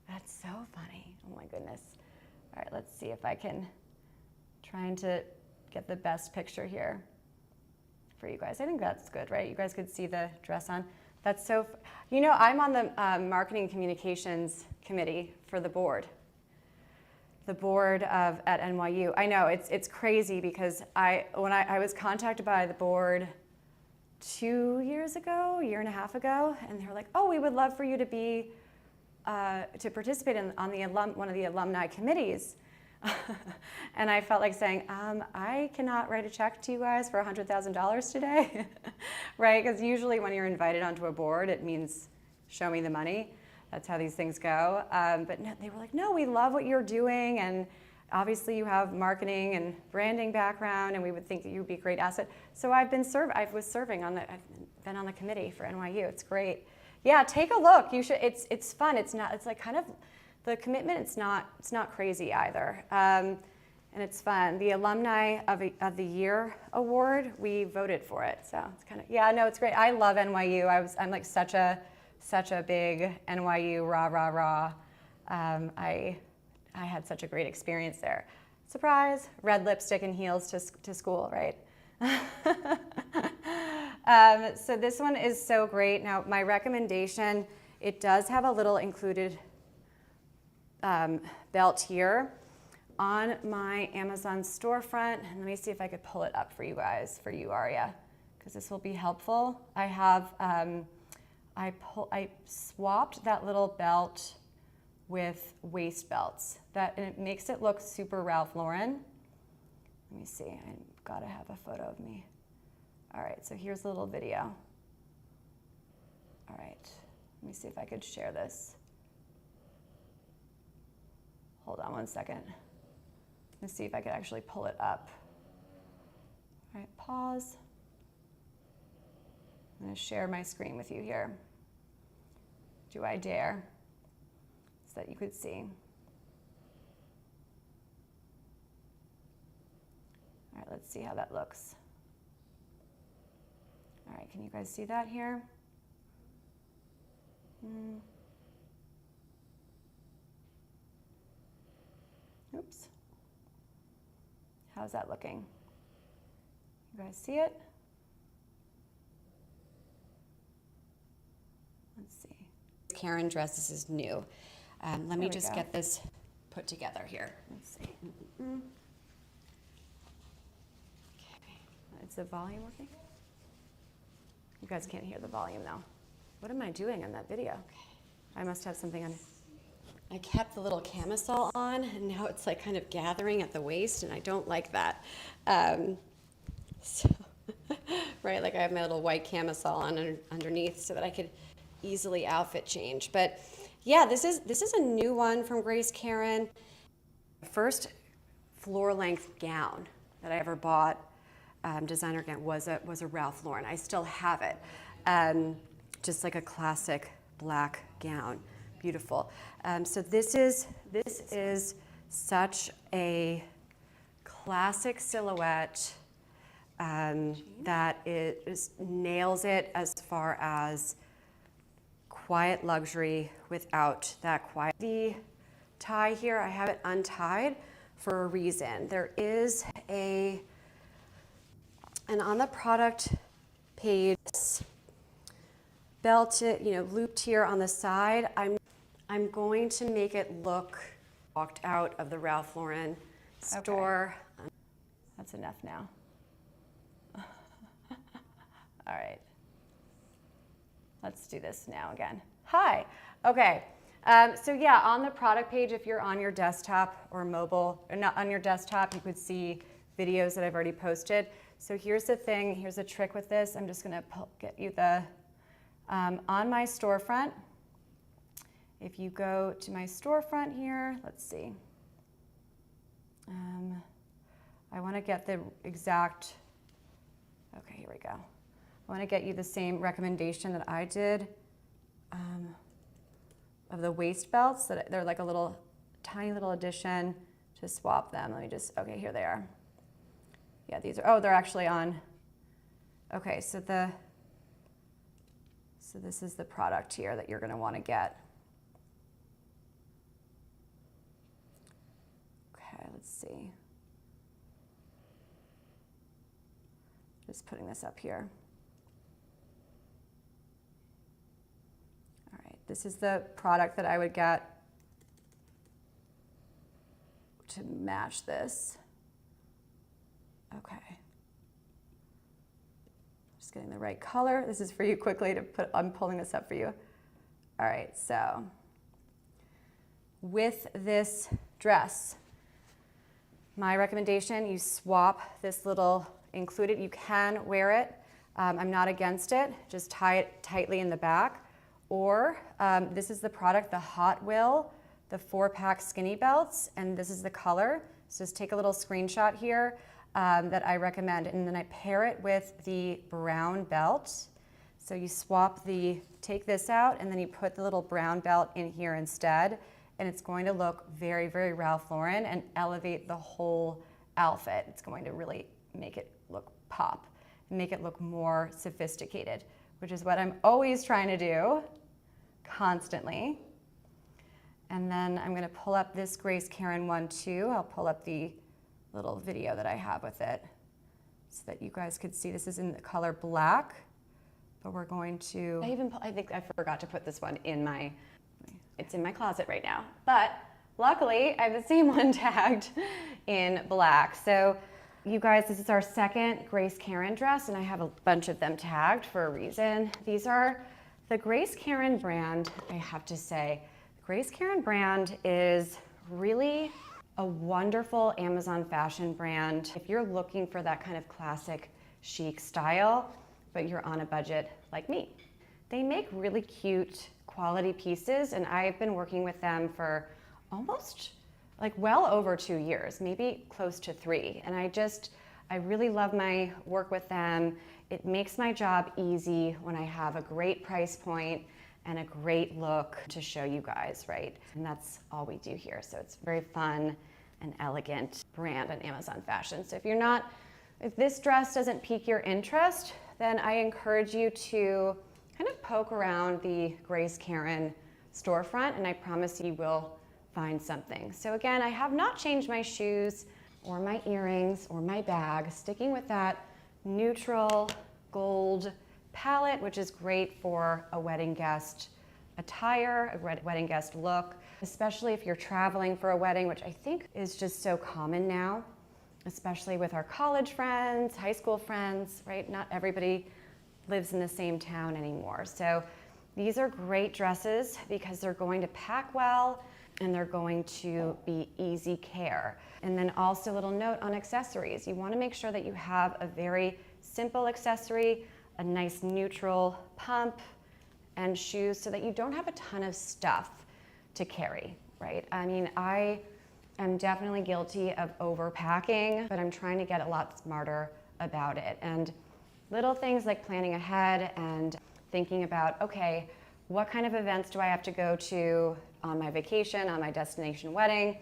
That's so funny. Oh my goodness. All right, let's see if I can, trying to get the best picture here for you guys. I think that's good, right? You guys could see the dress on. That's so, you know, I'm on the marketing communications committee for the board of at NYU. I know it's crazy because when I was contacted by the board 2 years ago, a year and a half ago, and they were like, "Oh, we would love for you to be to participate on the one of the alumni committees." And I felt like saying, I cannot write a check to you guys for $100,000 today, right? Because usually when you're invited onto a board, it means show me the money. That's how these things go. But no, they were like, no, we love what you're doing, and obviously you have marketing and branding background, and we would think that you would be a great asset. So I've been I've been on the committee for NYU. It's great. Yeah, take a look. You should. It's fun. It's like kind of the commitment. It's not crazy either. And it's fun. The Alumni of the Year award, we voted for it. So it's kind of, yeah, no, it's great. I love NYU. I'm like such a big NYU rah, rah, rah. I had such a great experience there. Surprise, red lipstick and heels to school, right? So this one is so great. Now, my recommendation, it does have a little included belt here on my Amazon storefront. And let me see if I could pull it up for you guys, for you, Aria, because this will be helpful. I have, I swapped that little belt with waist belts, and it makes it look super Ralph Lauren. Let me see, I've got to have a photo of me. All right, so here's a little video. All right, let me see if I could share this. Hold on one second. Let's see if I could actually pull it up. All right, pause. I'm going to share my screen with you here. Do I dare? So that you could see. All right, let's see how that looks. All right, can you guys see that here? Oops. How's that looking? You guys see it? Let's see. Karen dress, this is new. Let me just get this put together here. Let's see. Okay. Is the volume working? You guys can't hear the volume though. What am I doing in that video? I must have something on. I kept the little camisole on, and now it's like kind of gathering at the waist, and I don't like that. So, right, like I have my little white camisole on underneath so that I could easily outfit change. But yeah, this is a new one from Grace Karen. First floor length gown that I ever bought, designer gown, was a Ralph Lauren. I still have it. Just like a classic black gown. Beautiful. So this is such a classic silhouette that nails it as far as quiet luxury without that quiet. The tie here, I have it untied for a reason. There is and on the product page, belted, looped here on the side. I'm going to make it look walked out of the Ralph Lauren store. Okay. That's enough now. All right. Let's do this now again. Hi. Okay. So yeah, on the product page, if you're on your desktop or mobile, or not on your desktop, you could see videos that I've already posted. So here's the thing. Here's a trick with this. I'm just going to get you the on my storefront. If you go to my storefront here, let's see. I want to get the exact, okay, here we go. I want to get you the same recommendation that I did of the waist belts. That they're like a little, tiny little addition to swap them. Let me just, okay, here they are. Yeah, these are, oh, they're actually on. Okay, so this is the product here that you're going to want to get. Okay, let's see. Just putting this up here. All right, this is the product that I would get to match this. Okay. Just getting the right color. This is for you quickly to put, I'm pulling this up for you. All right, so with this dress, my recommendation, you swap this little included. You can wear it. I'm not against it. Just tie it tightly in the back. Or this is the product, the Hot Will, the 4-pack skinny belts, and this is the color. So just take a little screenshot here that I recommend, and then I pair it with the brown belt. So you swap take this out, and then you put the little brown belt in here instead, and it's going to look very, very Ralph Lauren and elevate the whole outfit. It's going to really make it look pop, make it look more sophisticated, which is what I'm always trying to do, constantly. And then I'm gonna pull up this Grace Karen one too. I'll pull up the little video that I have with it so that you guys could see. This is in the color black, but we're going to, I think I forgot to put this one in it's in my closet right now. But luckily I have the same one tagged in black. So you guys, this is our second Grace Karen dress, and I have a bunch of them tagged for a reason. These are the Grace Karen brand, I have to say. The Grace Karen brand is really a wonderful Amazon fashion brand. If you're looking for that kind of classic chic style, but you're on a budget like me. They make really cute quality pieces, and I've been working with them for almost well over 2 years, maybe close to 3. And I really love my work with them. It makes my job easy when I have a great price point and a great look to show you guys, right? And that's all we do here. So it's very fun and elegant brand on Amazon Fashion. So if this dress doesn't pique your interest, then I encourage you to kind of poke around the Grace Karen storefront, and I promise you will find something. So again, I have not changed my shoes or my earrings or my bag, sticking with that neutral gold palette, which is great for a wedding guest attire, a wedding guest look, especially if you're traveling for a wedding, which I think is just so common now, especially with our college friends, high school friends, right? Not everybody lives in the same town anymore. So these are great dresses because they're going to pack well. and they're going to be easy care. And then also a little note on accessories. You want to make sure that you have a very simple accessory, a nice neutral pump and shoes so that you don't have a ton of stuff to carry, right? I mean, I am definitely guilty of overpacking, but I'm trying to get a lot smarter about it. And little things like planning ahead and thinking about, okay, what kind of events do I have to go to on my vacation, on my destination wedding?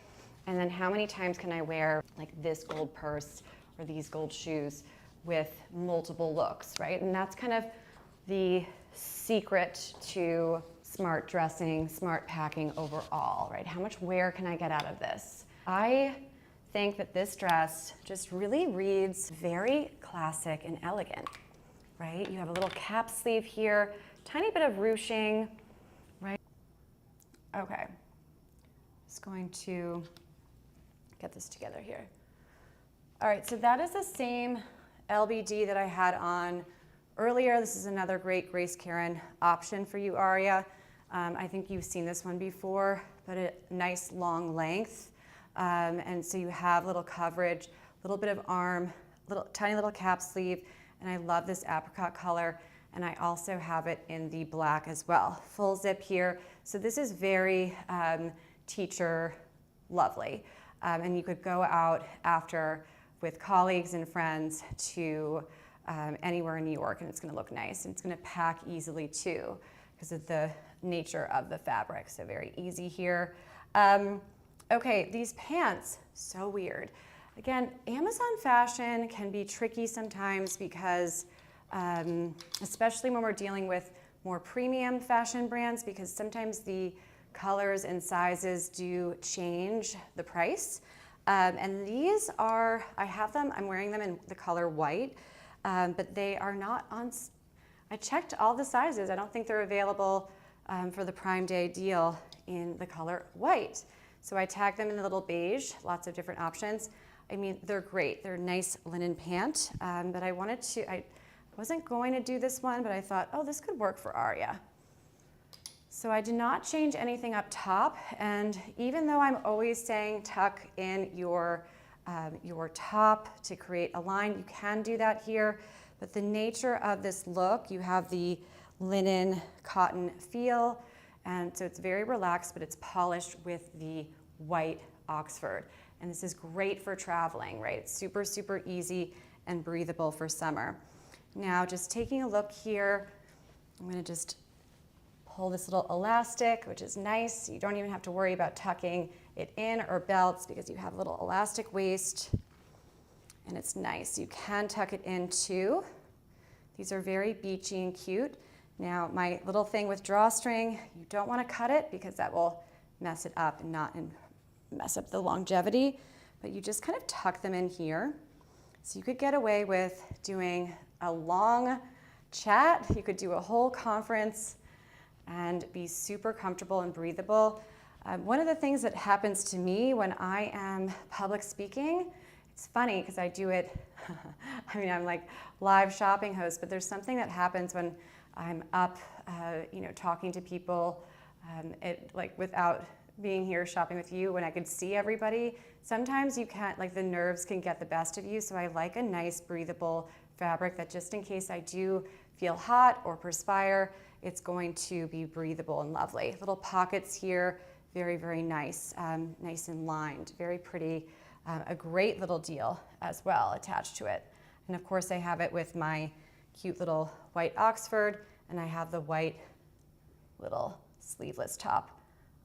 And then how many times can I wear like this gold purse or these gold shoes with multiple looks, right? And that's kind of the secret to smart dressing, smart packing overall, right? How much wear can I get out of this? I think that this dress just really reads very classic and elegant, right? You have a little cap sleeve here, tiny bit of ruching, right? Okay, just going to get this together here. All right, so that is the same LBD that I had on earlier. This is another great Grace Karen option for you, Aria. I think you've seen this one before, but a nice long length. And so you have little coverage, a little bit of arm, tiny little cap sleeve, and I love this apricot color. And I also have it in the black as well. Full zip here. So this is very teacher lovely. And you could go out after with colleagues and friends to anywhere in New York, and it's gonna look nice. And it's gonna pack easily too, because of the nature of the fabric. So very easy here. Okay, these pants, so weird. Again, Amazon fashion can be tricky sometimes because, especially when we're dealing with more premium fashion brands, because sometimes the colors and sizes do change the price. And these are, I have them, I'm wearing them in the color white, but they are not on, I checked all the sizes. I don't think they're available for the Prime Day deal in the color white. So I tagged them in a little beige, lots of different options. I mean, they're great. They're a nice linen pant, but I wasn't going to do this one, but I thought, oh, this could work for Aria. So I did not change anything up top, and even though I'm always saying tuck in your top to create a line, you can do that here, but the nature of this look, you have the linen cotton feel, and so it's very relaxed, but it's polished with the white Oxford. And this is great for traveling, right? It's super, super easy and breathable for summer. Now, just taking a look here, I'm gonna just pull this little elastic, which is nice. You don't even have to worry about tucking it in or belts because you have a little elastic waist, and it's nice. You can tuck it in too. These are very beachy and cute. Now, my little thing with drawstring, you don't want to cut it because that will mess it up and mess up the longevity, but you just kind of tuck them in here. So you could get away with doing a long chat. You could do a whole conference and be super comfortable and breathable. One of the things that happens to me when I am public speaking, it's funny because I do it, I mean, I'm like live shopping host, but there's something that happens when I'm up, talking to people, like without being here shopping with you, when I could see everybody. Sometimes you can't, like the nerves can get the best of you, so I like a nice breathable fabric that just in case I do feel hot or perspire, it's going to be breathable and lovely. Little pockets here, very, very nice, nice and lined, very pretty. A great little deal as well attached to it. And of course I have it with my cute little white Oxford, and I have the white little sleeveless top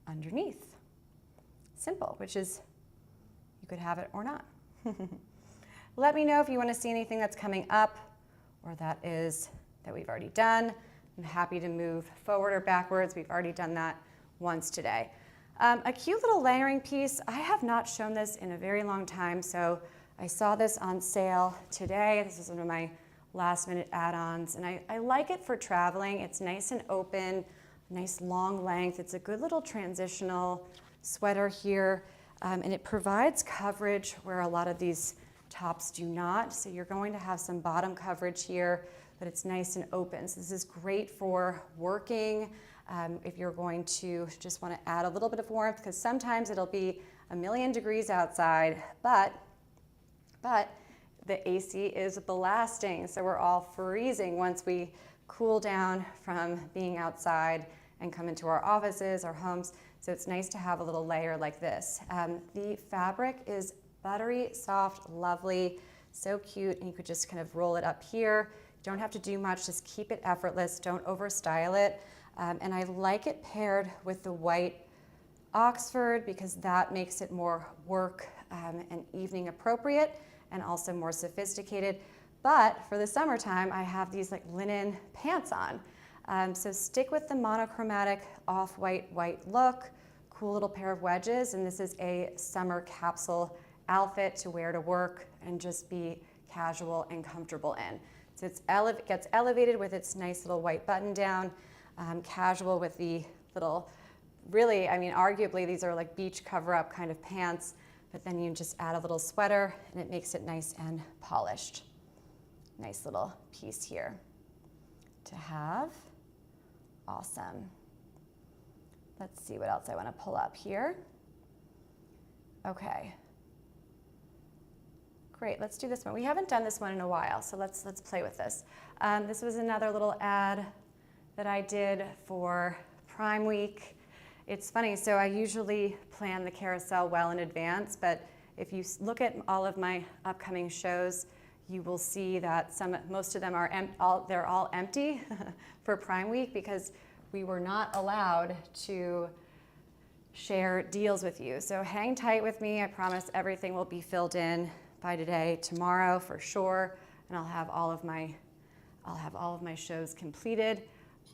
underneath. Simple, which is, you could have it or not. Let me know if you want to see anything that's coming up or that we've already done. I'm happy to move forward or backwards. We've already done that once today. A cute little layering piece. I have not shown this in a very long time, so I saw this on sale today. This is one of my last minute add-ons, and I like it for traveling. It's nice and open, nice long length. It's a good little transitional sweater here, and it provides coverage where a lot of these tops do not. So you're going to have some bottom coverage here, but it's nice and open. So this is great for working, if you're going to just want to add a little bit of warmth, because sometimes it'll be a million degrees outside, but the AC is blasting, so we're all freezing once we cool down from being outside and come into our offices, our homes. So it's nice to have a little layer like this. The fabric is buttery, soft, lovely, so cute, and you could just kind of roll it up here. You don't have to do much, just keep it effortless, don't over style it. And I like it paired with the white Oxford because that makes it more work and evening appropriate and also more sophisticated. But for the summertime, I have these like linen pants on. So stick with the monochromatic off-white white look, cool little pair of wedges, and this is a summer capsule outfit to wear to work and just be casual and comfortable in. So it gets elevated with its nice little white button down, casual with the little, really, I mean, arguably these are like beach cover-up kind of pants, but then you just add a little sweater and it makes it nice and polished. Nice little piece here to have. Awesome. Let's see what else I want to pull up here. Okay. Great, let's do this one. We haven't done this one in a while, so let's play with this. This was another little ad that I did for Prime Week. It's funny, so I usually plan the carousel well in advance, but if you look at all of my upcoming shows, you will see that most of them are they're all empty for Prime Week because we were not allowed to share deals with you. So hang tight with me. I promise everything will be filled in by today, tomorrow for sure, and I'll have all of my shows completed.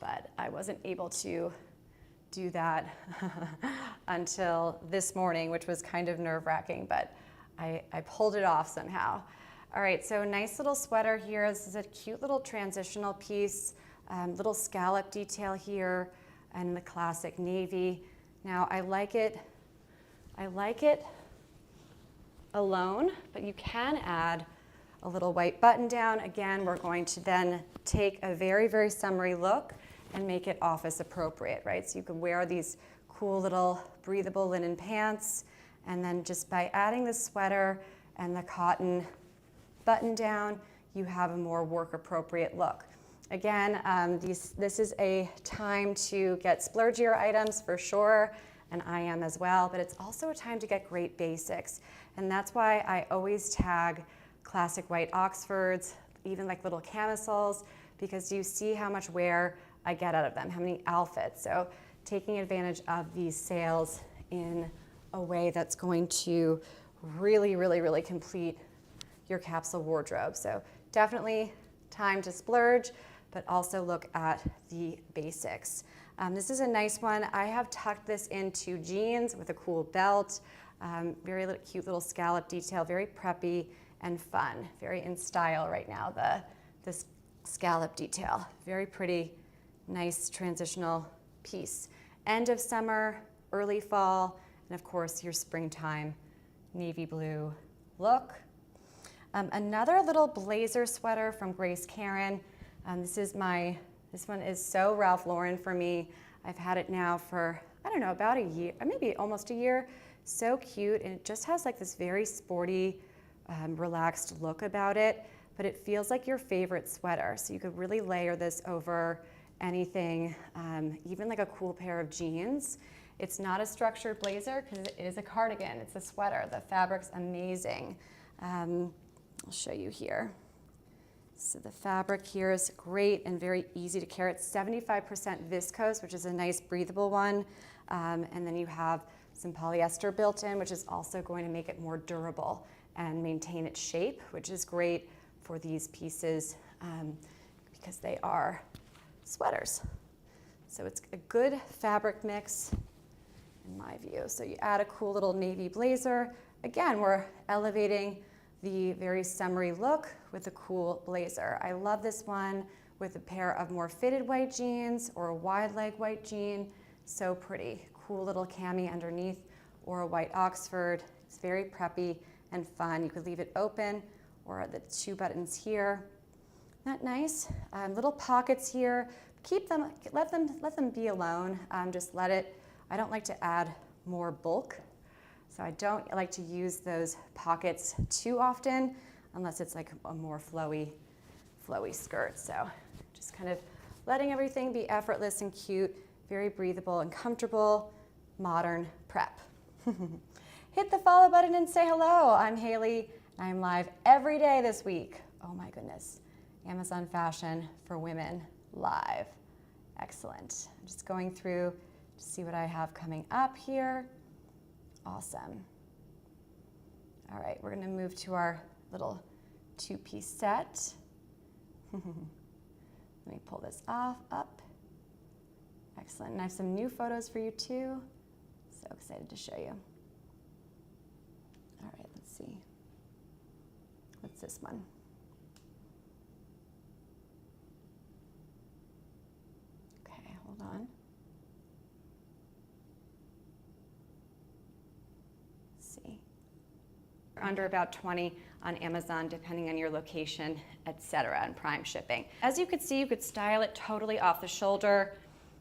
But I wasn't able to do that until this morning, which was kind of nerve-wracking, but I pulled it off somehow. All right, so nice little sweater here. This is a cute little transitional piece, little scallop detail here, and the classic navy. Now I like it alone, but you can add a little white button down. Again, we're going to then take a very, very summery look and make it office appropriate, right? So you can wear these cool little breathable linen pants, and then just by adding the sweater and the cotton button down, you have a more work appropriate look. Again, this is a time to get splurgier items for sure, and I am as well, but it's also a time to get great basics. And that's why I always tag classic white Oxfords, even like little camisoles, because you see how much wear I get out of them, how many outfits. So taking advantage of these sales in a way that's going to really, really, really complete your capsule wardrobe. So definitely time to splurge, but also look at the basics. This is a nice one. I have tucked this into jeans with a cool belt, very cute little scallop detail, very preppy and fun, very in style right now, this scallop detail. Very pretty, nice transitional piece. End of summer, early fall, and of course your springtime navy blue look. Another little blazer sweater from Grace Karen. This one is so Ralph Lauren for me. I've had it now for, I don't know, about a year, maybe almost a year. So cute, and it just has like this very sporty, relaxed look about it, but it feels like your favorite sweater. So you could really layer this over anything, even like a cool pair of jeans. It's not a structured blazer because it is a cardigan. It's a sweater. The fabric's amazing. I'll show you here. So the fabric here is great and very easy to carry. It's 75% viscose, which is a nice breathable one. And then you have some polyester built in, which is also going to make it more durable and maintain its shape, which is great for these pieces because they are sweaters. So it's a good fabric mix in my view. So you add a cool little navy blazer. Again, we're elevating the very summery look with a cool blazer. I love this one with a pair of more fitted white jeans or a wide leg white jean. So pretty. Cool little cami underneath or a white Oxford. It's very preppy and fun. You could leave it open or the two buttons here. Isn't that nice? Little pockets here, let them be alone. Just let it, I don't like to add more bulk. So I don't like to use those pockets too often unless it's like a more flowy skirt. So just kind of letting everything be effortless and cute, very breathable and comfortable, modern prep. Hit the follow button and say hello. I'm Hailey. I'm live every day this week. Oh my goodness. Amazon Fashion for Women live. Excellent. I'm just going through to see what I have coming up here. Awesome. All right, we're gonna move to our little two-piece set. Let me pull this up. Excellent, and I have some new photos for you too. So excited to show you. All right, let's see. What's this one? Okay, hold on. Under about 20 on Amazon, depending on your location, etc., and Prime shipping. As you could see, you could style it totally off the shoulder.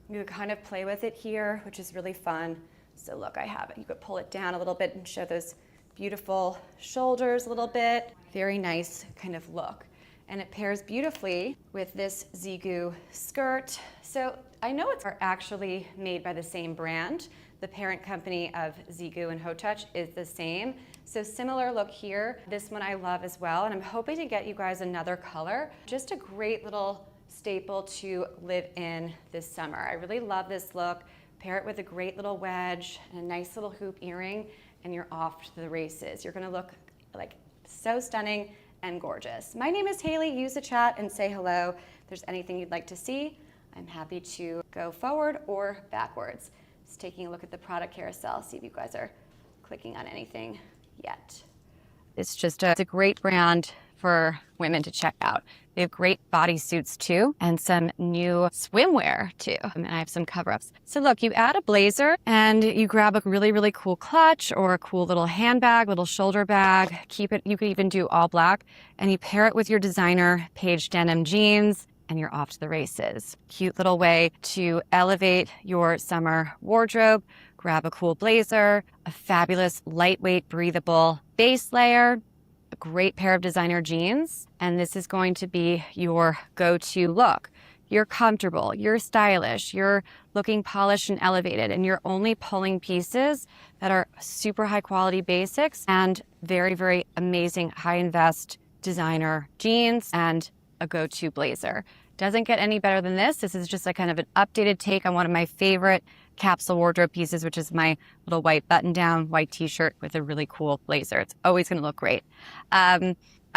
You could kind of play with it here, which is really fun. So look, I have it. You could pull it down a little bit and show those beautiful shoulders a little bit. Very nice kind of look. And it pairs beautifully with this Zigu skirt. So I know it's actually made by the same brand. The parent company of Zigu and Hotouch is the same. So similar look here. This one I love as well, and I'm hoping to get you guys another color. Just a great little staple to live in this summer. I really love this look. Pair it with a great little wedge and a nice little hoop earring, and you're off to the races. You're gonna look like so stunning and gorgeous. My name is Hailey. Use the chat and say hello. If there's anything you'd like to see, I'm happy to go forward or backwards. Just taking a look at the product carousel, see if you guys are clicking on anything yet. It's a great brand for women to check out. They have great bodysuits too, and some new swimwear too. And I have some cover-ups. So look, you add a blazer and you grab a really, really cool clutch or a cool little handbag, little shoulder bag. Keep it, you could even do all black, and you pair it with your designer Paige denim jeans, and you're off to the races. Cute little way to elevate your summer wardrobe. Grab a cool blazer, a fabulous, lightweight, breathable base layer, a great pair of designer jeans, and this is going to be your go-to look. You're comfortable, you're stylish, you're looking polished and elevated, and you're only pulling pieces that are super high quality basics and very, very amazing high invest designer jeans and a go-to blazer. Doesn't get any better than this. This is just a kind of an updated take on one of my favorite capsule wardrobe pieces, which is my little white button-down white t-shirt with a really cool blazer. It's always going to look great. I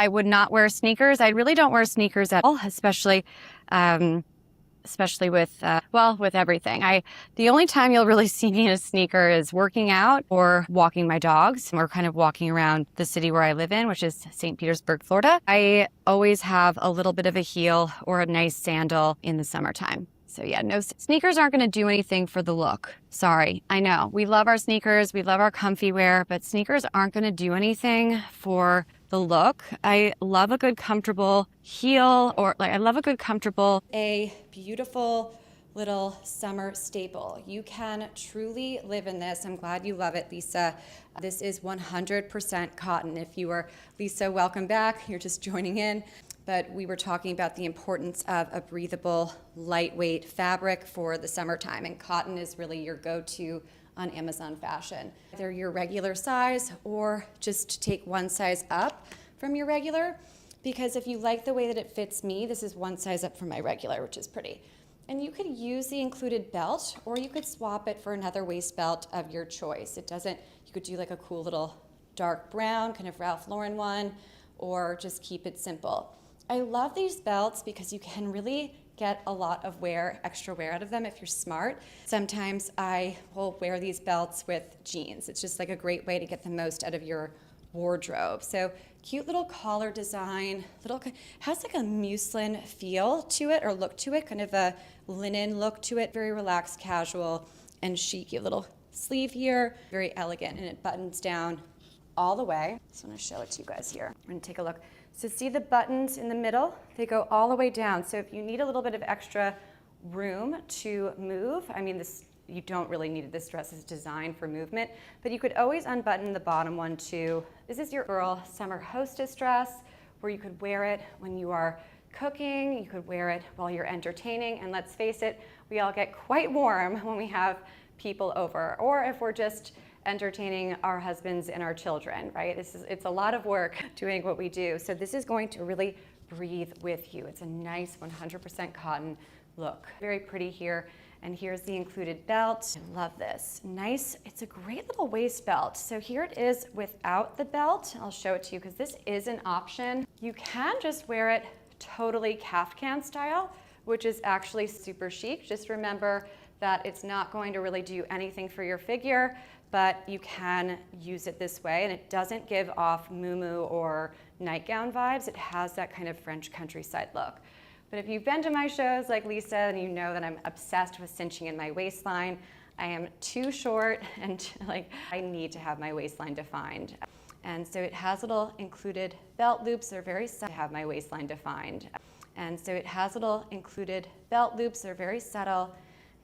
would not wear sneakers. I really don't wear sneakers at all, especially with with everything. The only time you'll really see me in a sneaker is working out or walking my dogs, or kind of walking around the city where I live in, which is St. Petersburg, Florida. I always have a little bit of a heel or a nice sandal in the summertime. So yeah, no, sneakers aren't going to do anything for the look. Sorry, I know. We love our sneakers, we love our comfy wear, but sneakers aren't going to do anything for the look. I love a good comfortable heel, or I love a good comfortable, a beautiful little summer staple. You can truly live in this. I'm glad you love it, Lisa. This is 100% cotton. If you are Lisa, welcome back. You're just joining in. But we were talking about the importance of a breathable, lightweight fabric for the summertime, and cotton is really your go-to on Amazon Fashion. Either your regular size or just take one size up from your regular, because if you like the way that it fits me, this is one size up from my regular, which is pretty. And you could use the included belt, or you could swap it for another waist belt of your choice. You could do like a cool little dark brown, kind of Ralph Lauren one, or just keep it simple. I love these belts because you can really get a lot of extra wear out of them if you're smart. Sometimes I will wear these belts with jeans. It's just like a great way to get the most out of your wardrobe. So cute little collar design, has like a muslin feel to it or look to it, kind of a linen look to it, very relaxed, casual, and chic. A little sleeve here, very elegant, and it buttons down all the way. I just want to show it to you guys here. I'm going to take a look. So see the buttons in the middle? They go all the way down. So if you need a little bit of extra room to move. I mean, you don't really need it. This dress is designed for movement, but you could always unbutton the bottom one too. This is your girl summer hostess dress where you could wear it when you are cooking, you could wear it while you're entertaining, and let's face it, we all get quite warm when we have people over, or if we're just entertaining our husbands and our children, right? It's a lot of work doing what we do. So this is going to really breathe with you. It's a nice 100% cotton look. Very pretty here. And here's the included belt. I love this. Nice, it's a great little waist belt. So here it is without the belt. I'll show it to you because this is an option. You can just wear it totally caftan style, which is actually super chic. Just remember that it's not going to really do anything for your figure, but you can use it this way, and it doesn't give off muumuu or nightgown vibes. It has that kind of French countryside look. But if you've been to my shows like Lisa, and you know that I'm obsessed with cinching in my waistline, I am too short and I need to have my waistline defined. And so it has little included belt loops. They're very subtle to have my waistline defined. And so it has little included belt loops. They're very subtle.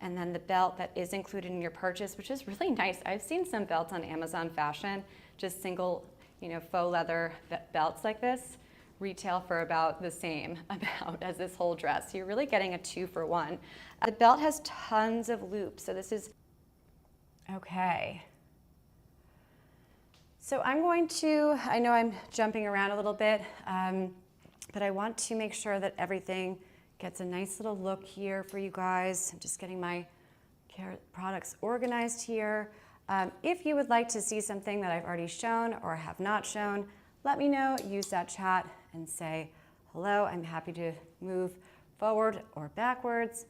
And then the belt that is included in your purchase, which is really nice. I've seen some belts on Amazon Fashion, just single, faux leather belts like this, retail for about the same amount as this whole dress. So you're really getting a 2-for-1. The belt has tons of loops. So this is, okay. So I know I'm jumping around a little bit, but I want to make sure that everything gets a nice little look here for you guys. I'm just getting my products organized here. If you would like to see something that I've already shown or have not shown, let me know. Use that chat and say hello. I'm happy to move forward or backwards.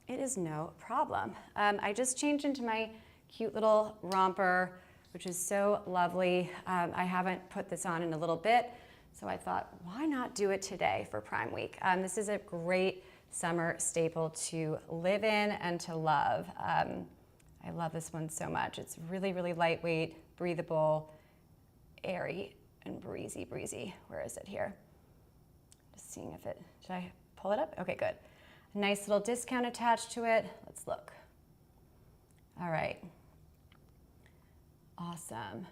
It is no problem. I just changed into my cute little romper, which is so lovely. I haven't put this on in a little bit, so I thought, why not do it today for Prime Week? This is a great summer staple to live in and to love. I love this one so much. It's really, really lightweight, breathable, airy, and breezy. Where is it here? Just seeing if should I pull it up? Okay, good. Nice little discount attached to it. Let's look. All right. Awesome.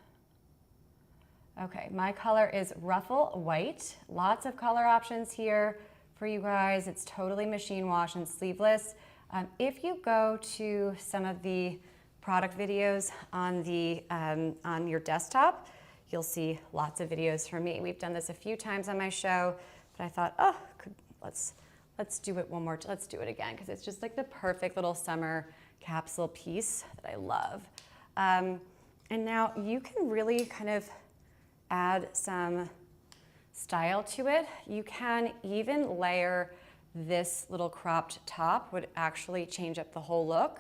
Okay, my color is ruffle white. Lots of color options here for you guys. It's totally machine wash and sleeveless. If you go to some of the product videos on your desktop, you'll see lots of videos from me. We've done this a few times on my show, but I thought, let's do it one more. Let's do it again because it's just like the perfect little summer capsule piece that I love. And now you can really kind of add some style to it. You can even layer this little cropped top, would actually change up the whole look.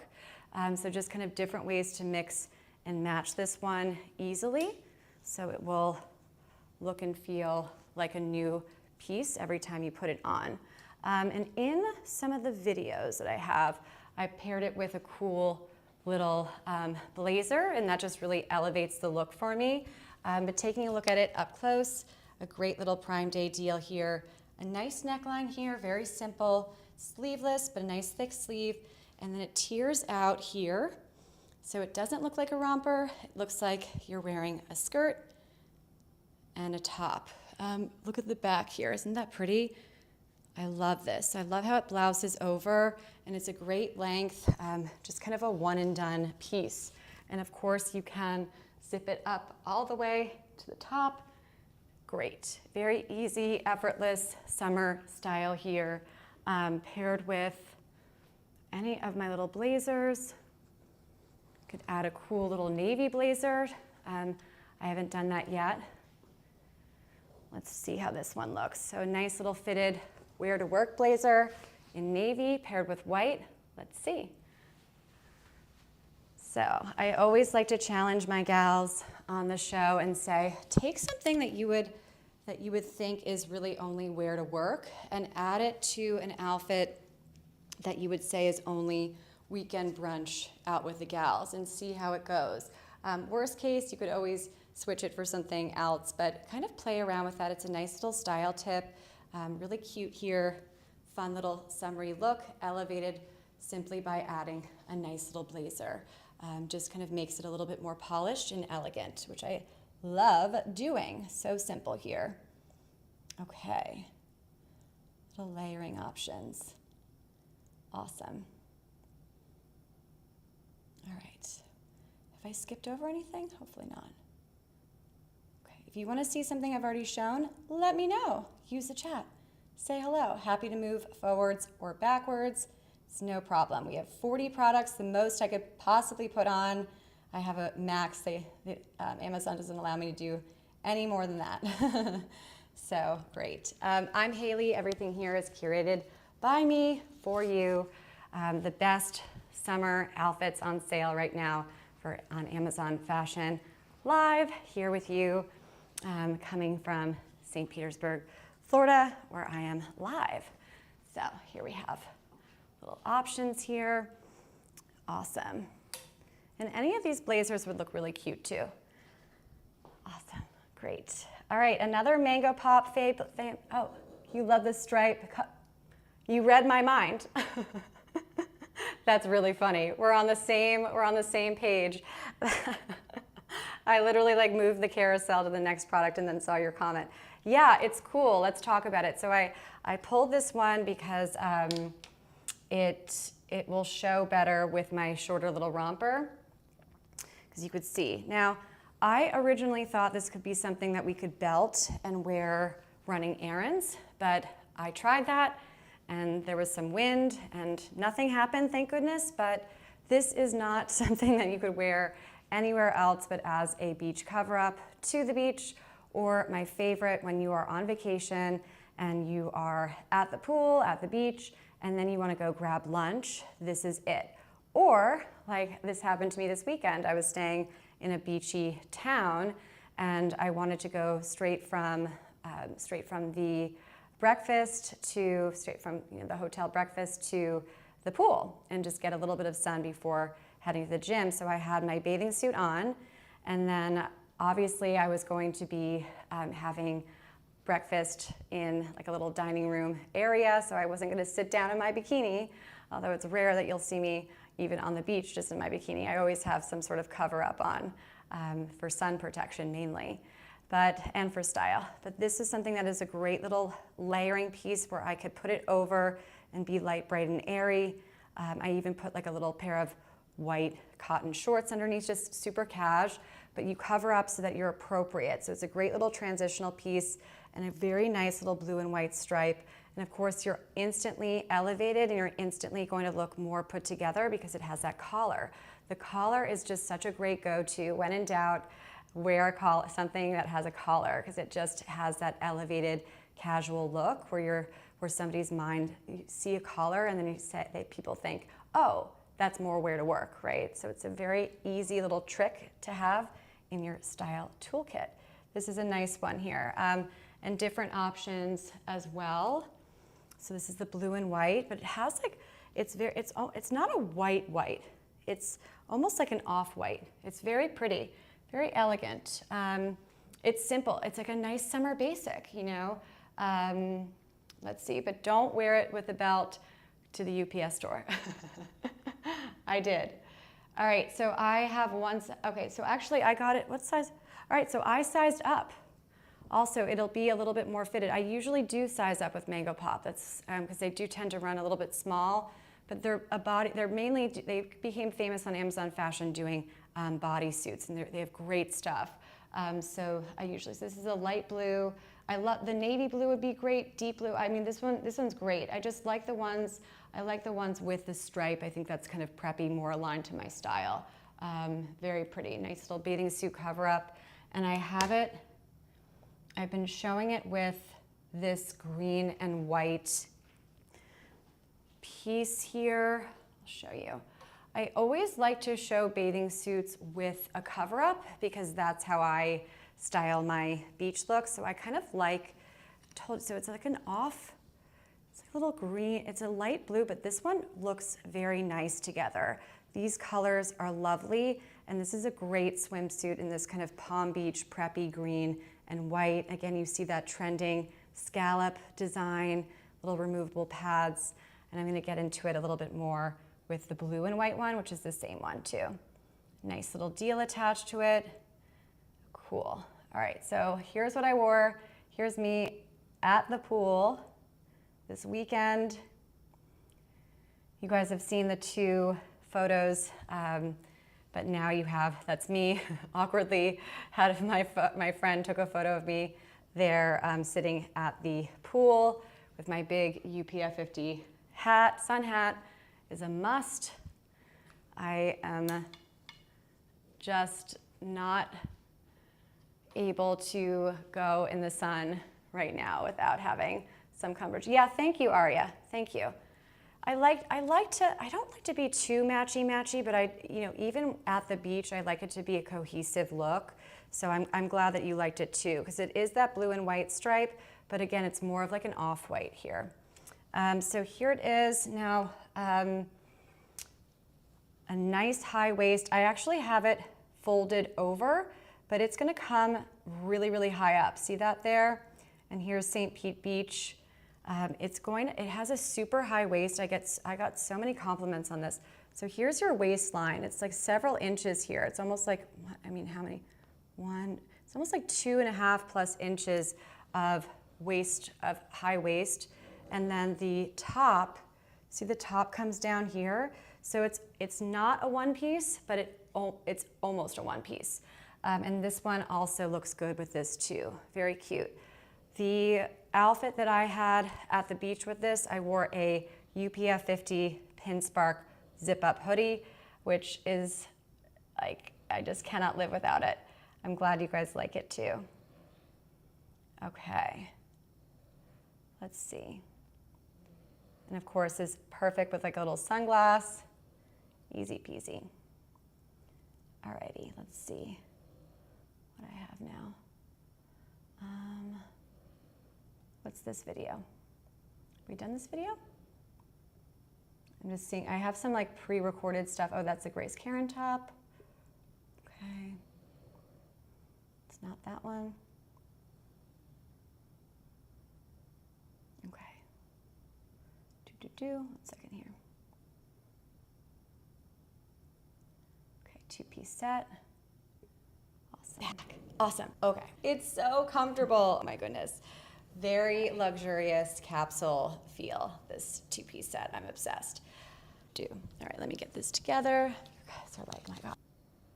So just kind of different ways to mix and match this one easily. So it will look and feel like a new piece every time you put it on. And in some of the videos that I have, I paired it with a cool little blazer, and that just really elevates the look for me. But taking a look at it up close, a great little Prime Day deal here. A nice neckline here, very simple, sleeveless, but a nice thick sleeve. And then it tears out here. So it doesn't look like a romper. It looks like you're wearing a skirt and a top. Look at the back here, isn't that pretty? I love this. I love how it blouses over, and it's a great length, just kind of a one and done piece. And of course you can zip it up all the way to the top. Great, very easy, effortless summer style here, paired with any of my little blazers. Could add a cool little navy blazer. I haven't done that yet. Let's see how this one looks. So a nice little fitted wear to work blazer in navy paired with white. Let's see. So I always like to challenge my gals on the show and say, take something that you would think is really only wear to work and add it to an outfit that you would say is only weekend brunch out with the gals and see how it goes. Worst case, you could always switch it for something else, but kind of play around with that. It's a nice little style tip, really cute here, fun little summery look, elevated simply by adding a nice little blazer. Just kind of makes it a little bit more polished and elegant, which I love doing. So simple here. Okay, little layering options. Awesome. All right, have I skipped over anything? Hopefully not. Okay, if you want to see something I've already shown, let me know. Use the chat. Say hello. Happy to move forwards or backwards. It's no problem. We have 40 products, the most I could possibly put on. I have a max. Amazon doesn't allow me to do any more than that. So great. I'm Hailey. Everything here is curated by me for you. The best summer outfits on sale right now on Amazon Fashion. Live here with you, coming from St. Petersburg, Florida, where I am live. So here we have little options here. Awesome. And any of these blazers would look really cute too. Awesome, great. All right, another Mango Pop fave. Oh, you love the stripe. You read my mind. That's really funny. We're on the same page. I literally like moved the carousel to the next product and then saw your comment. Yeah, it's cool. Let's talk about it. So I pulled this one because it will show better with my shorter little romper, because you could see. Now, I originally thought this could be something that we could belt and wear running errands, but I tried that and there was some wind and nothing happened, thank goodness. But this is not something that you could wear anywhere else but as a beach cover-up to the beach, or my favorite, when you are on vacation and you are at the pool, at the beach, and then you want to go grab lunch, this is it. Or, like this happened to me this weekend, I was staying in a beachy town and I wanted to go straight from the breakfast to, the hotel breakfast to the pool and just get a little bit of sun before heading to the gym. So I had my bathing suit on, and then obviously I was going to be having breakfast in like a little dining room area, so I wasn't going to sit down in my bikini, although it's rare that you'll see me even on the beach just in my bikini. I always have some sort of cover up on for sun protection mainly, and for style. But this is something that is a great little layering piece where I could put it over and be light, bright, and airy. I even put like a little pair of white cotton shorts underneath, just super cash, but you cover up so that you're appropriate. So it's a great little transitional piece and a very nice little blue and white stripe. And of course, you're instantly elevated and you're instantly going to look more put together because it has that collar. The collar is just such a great go-to. When in doubt, wear something that has a collar, because it just has that elevated casual look where somebody's mind, you see a collar and then people think, oh, that's more wear to work, right? So it's a very easy little trick to have in your style toolkit. This is a nice one here, and different options as well. So this is the blue and white, but it has like, it's not a white. It's almost like an off-white. It's very pretty, very elegant. It's simple. It's like a nice summer basic, you know. Let's see, but don't wear it with a belt to the UPS store. I did. All right, so I have one, okay, so actually I got it, what size? All right, so I sized up. Also, it'll be a little bit more fitted. I usually do size up with Mango Pop. That's because they do tend to run a little bit small, but they became famous on Amazon Fashion doing body suits, and they have great stuff. So this is a light blue. I love the navy blue would be great, deep blue. I mean, this one's great. I just like the ones with the stripe. I think that's kind of preppy, more aligned to my style. Very pretty, nice little bathing suit cover up. And I've been showing it with this green and white piece here. I'll show you. I always like to show bathing suits with a cover up because that's how I style my beach look. So I kind of like, so it's like it's like a little green, it's a light blue, but this one looks very nice together. These colors are lovely, and this is a great swimsuit in this kind of Palm Beach preppy green and white. Again, you see that trending scallop design, little removable pads, and I'm gonna get into it a little bit more with the blue and white one, which is the same one too. Nice little deal attached to it. Cool. All right, so here's what I wore. Here's me at the pool this weekend. You guys have seen the two photos, but now you have, that's me awkwardly had my friend took a photo of me there sitting at the pool with my big UPF 50 hat. Sun hat is a must. I am just not able to go in the sun right now without having some coverage. Yeah, thank you, Aria. Thank you. I don't like to be too matchy, but even at the beach, I like it to be a cohesive look. So I'm glad that you liked it too, because it is that blue and white stripe, but again, it's more of like an off-white here. So here it is now, a nice high waist. I actually have it folded over, but it's gonna come really, really high up. See that there? And here's St. Pete Beach. It has a super high waist. I got so many compliments on this. So here's your waistline. It's like several inches here. It's almost like, how many? It's almost like 2.5 plus inches of high waist. And then the top, see the top comes down here. So it's not a one piece, but it's almost a one piece. And this one also looks good with this too. Very cute. The outfit that I had at the beach with this, I wore a UPF 50 pin spark zip up hoodie, which is like, I just cannot live without it. I'm glad you guys like it too. Okay, let's see. And of course, is perfect with like a little sunglass. Easy peasy. Alrighty, let's see what I have now. What's this video? Have we done this video? I'm just seeing, I have some like pre-recorded stuff. Oh, that's a Grace Karen top. Okay. It's not that one. Okay. One second here. Okay, two-piece set. Awesome. Awesome. Okay. It's so comfortable. Oh my goodness. Very luxurious capsule feel, this two-piece set. I'm obsessed. All right, let me get this together. You guys are like, my God.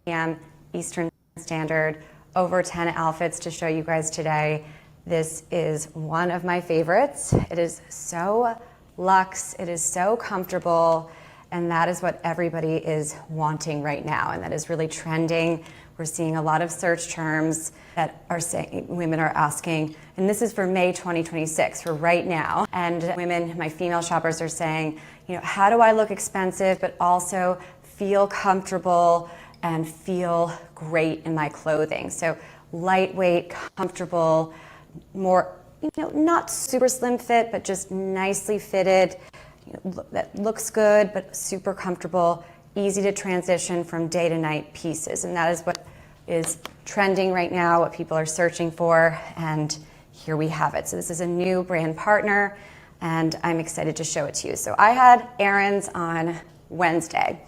PM Eastern Standard, over 10 outfits to show you guys today. This is one of my favorites. It is so luxe, it is so comfortable, and that is what everybody is wanting right now, and that is really trending. We're seeing a lot of search terms that are saying, women are asking, and this is for May 2026, for right now. And women, my female shoppers are saying, how do I look expensive, but also feel comfortable and feel great in my clothing? So lightweight, comfortable, more, not super slim fit, but just nicely fitted, that looks good, but super comfortable, easy to transition from day to night pieces. And that is what is trending right now, what people are searching for, and here we have it. So this is a new brand partner, and I'm excited to show it to you. So I had errands on Wednesday.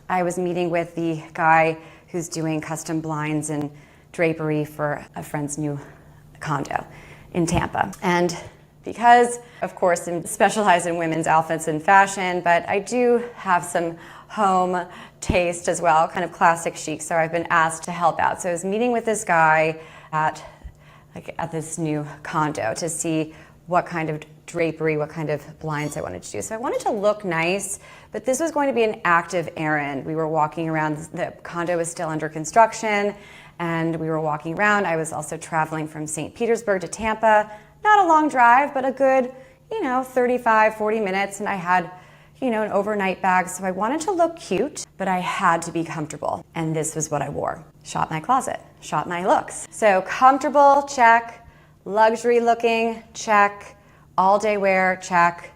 I was meeting with the guy who's doing custom blinds and drapery for a friend's new condo in Tampa. And because, of course, I specialize in women's outfits and fashion, but I do have some home taste as well, kind of classic chic, so I've been asked to help out. So I was meeting with this guy at this new condo to see what kind of drapery, what kind of blinds I wanted to do. So I wanted to look nice, but this was going to be an active errand. We were walking around, the condo was still under construction, and we were walking around. I was also traveling from St. Petersburg to Tampa. Not a long drive, but a good, 35, 40 minutes, and I had an overnight bag, so I wanted to look cute, but I had to be comfortable, and this was what I wore. Shot my closet, shot my looks. So comfortable, check. Luxury looking, check. All day wear, check.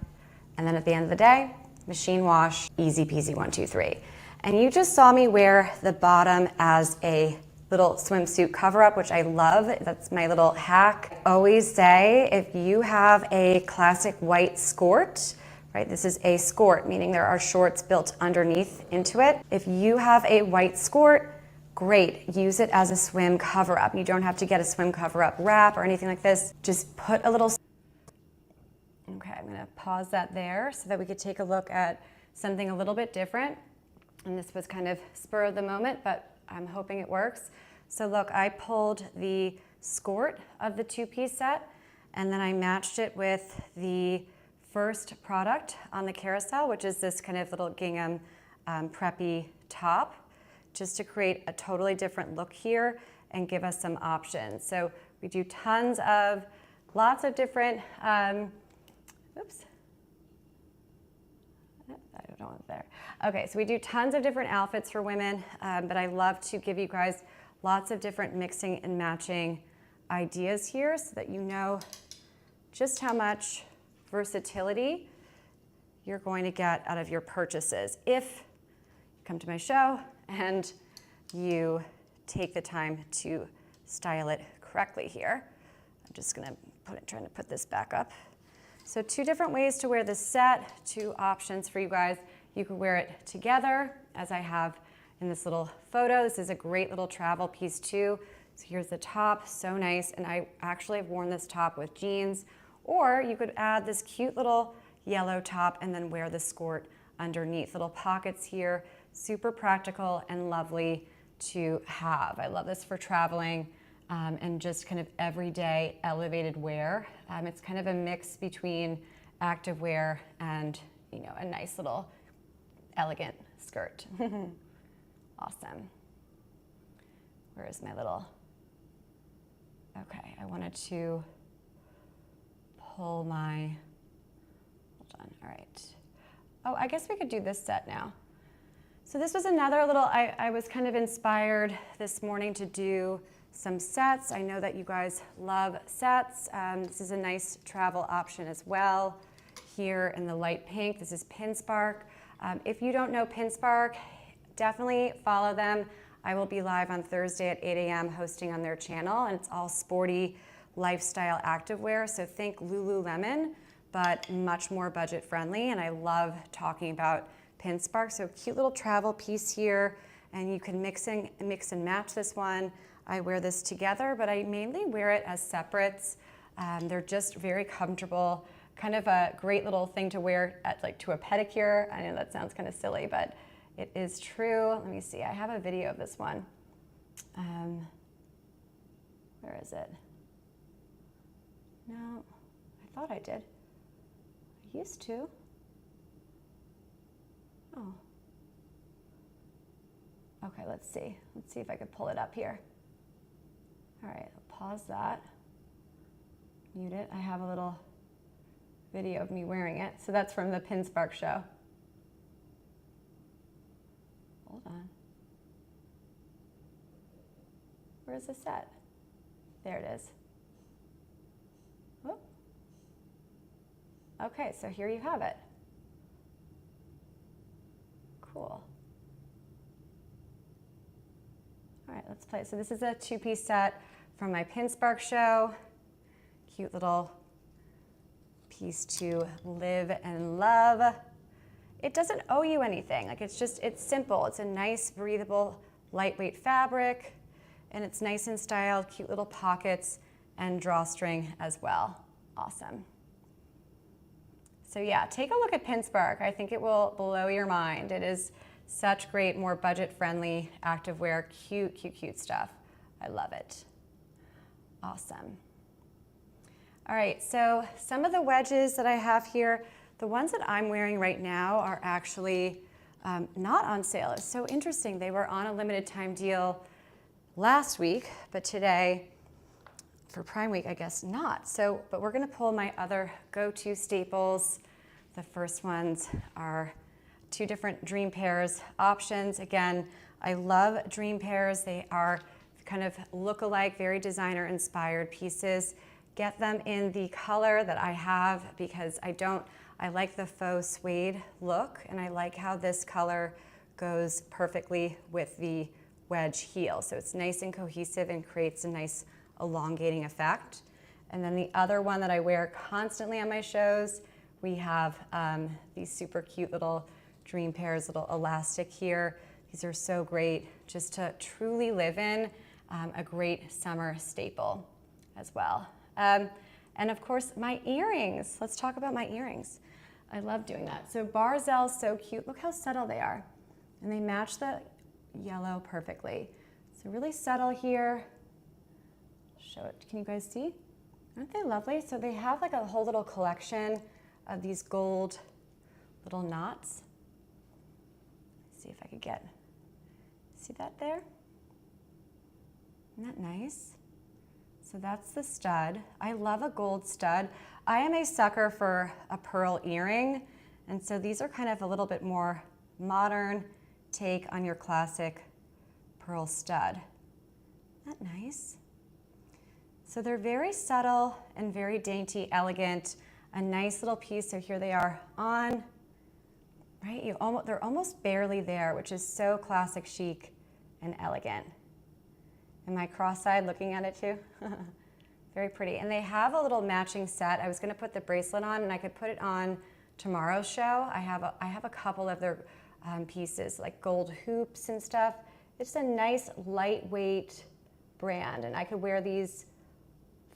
And then at the end of the day, machine wash, easy peasy, 1, 2, 3. And you just saw me wear the bottom as a little swimsuit cover-up, which I love. That's my little hack. I always say, if you have a classic white skirt, right? This is a skirt, meaning there are shorts built underneath into it. If you have a white skirt, great, use it as a swim cover-up. You don't have to get a swim cover-up wrap or anything like this. Just put a little... Okay, I'm gonna pause that there so that we could take a look at something a little bit different. And this was kind of spur of the moment, but I'm hoping it works. So look, I pulled the skirt of the two-piece set, and then I matched it with the first product on the carousel, which is this kind of little gingham preppy top, just to create a totally different look here and give us some options. So we do lots of different, oops. I don't want it there. Okay, so we do tons of different outfits for women, but I love to give you guys lots of different mixing and matching ideas here so that you know just how much versatility you're going to get out of your purchases if you come to my show and you take the time to style it correctly here. I'm just gonna trying to put this back up. So 2 different ways to wear this set, 2 options for you guys. You could wear it together, as I have in this little photo. This is a great little travel piece too. So here's the top, so nice. And I actually have worn this top with jeans, or you could add this cute little yellow top and then wear the skirt underneath. Little pockets here, super practical and lovely to have. I love this for traveling and just kind of everyday elevated wear. It's kind of a mix between active wear and, you know, a nice little elegant skirt. Awesome. Where is my little, okay, I wanted to pull my, hold on, all right. Oh, I guess we could do this set now. So this was another little, I was kind of inspired this morning to do some sets. I know that you guys love sets. This is a nice travel option as well. Here in the light pink, this is Pinspark. If you don't know Pinspark, definitely follow them. I will be live on Thursday at 8 a.m. hosting on their channel, and it's all sporty lifestyle activewear. So think Lululemon, but much more budget friendly. And I love talking about Pinspark. So cute little travel piece here, and you can mix and match this one. I wear this together, but I mainly wear it as separates. They're just very comfortable, kind of a great little thing to wear at to a pedicure. I know that sounds kind of silly, but it is true. Let me see, I have a video of this one. Where is it? No, I thought I did. I used to. Oh. Okay, let's see. Let's see if I could pull it up here. All right, I'll pause that. Mute it. I have a little video of me wearing it. So that's from the Pinspark show. Hold on. Where's the set? There it is. Whoop. Okay, so here you have it. Cool. All right, let's play it. So this is a 2-piece set from my Pinspark show. Cute little piece to live and love. It doesn't owe you anything. It's simple. It's a nice, breathable, lightweight fabric, and it's nice and styled, cute little pockets and drawstring as well. Awesome. So yeah, take a look at Pinspark. I think it will blow your mind. It is such great, more budget-friendly activewear, cute, cute, cute stuff. I love it. Awesome. All right, so some of the wedges that I have here, the ones that I'm wearing right now are actually not on sale. It's so interesting. They were on a limited time deal last week, but today, for Prime Week, I guess not. So, but we're gonna pull my other go-to staples. The first ones are 2 different Dream Pairs options. Again, I love Dream Pairs. They are kind of look-alike, very designer-inspired pieces. Get them in the color that I have because I like the faux suede look, and I like how this color goes perfectly with the wedge heel. So it's nice and cohesive and creates a nice elongating effect. And then the other one that I wear constantly on my shows, We have these super cute little dream pairs, little elastic here. These are so great just to truly live in, a great summer staple as well. And of course, my earrings. Let's talk about my earrings. I love doing that. So Barzell's so cute. Look how subtle they are. And they match the yellow perfectly. So really subtle here. Show it. Can you guys see? Aren't they lovely? So they have like a whole little collection of these gold little knots. Let's see if I could see that there? Isn't that nice? So that's the stud. I love a gold stud. I am a sucker for a pearl earring, and so these are kind of a little bit more modern take on your classic pearl stud. Isn't that nice? So they're very subtle and very dainty, elegant, a nice little piece. So here they are on, right? They're almost barely there, which is so classic chic and elegant. Am I cross-eyed looking at it too? Very pretty. And they have a little matching set. I was gonna put the bracelet on and I could put it on tomorrow's show. I have a couple of their pieces, like gold hoops and stuff. It's a nice lightweight brand, and I could wear these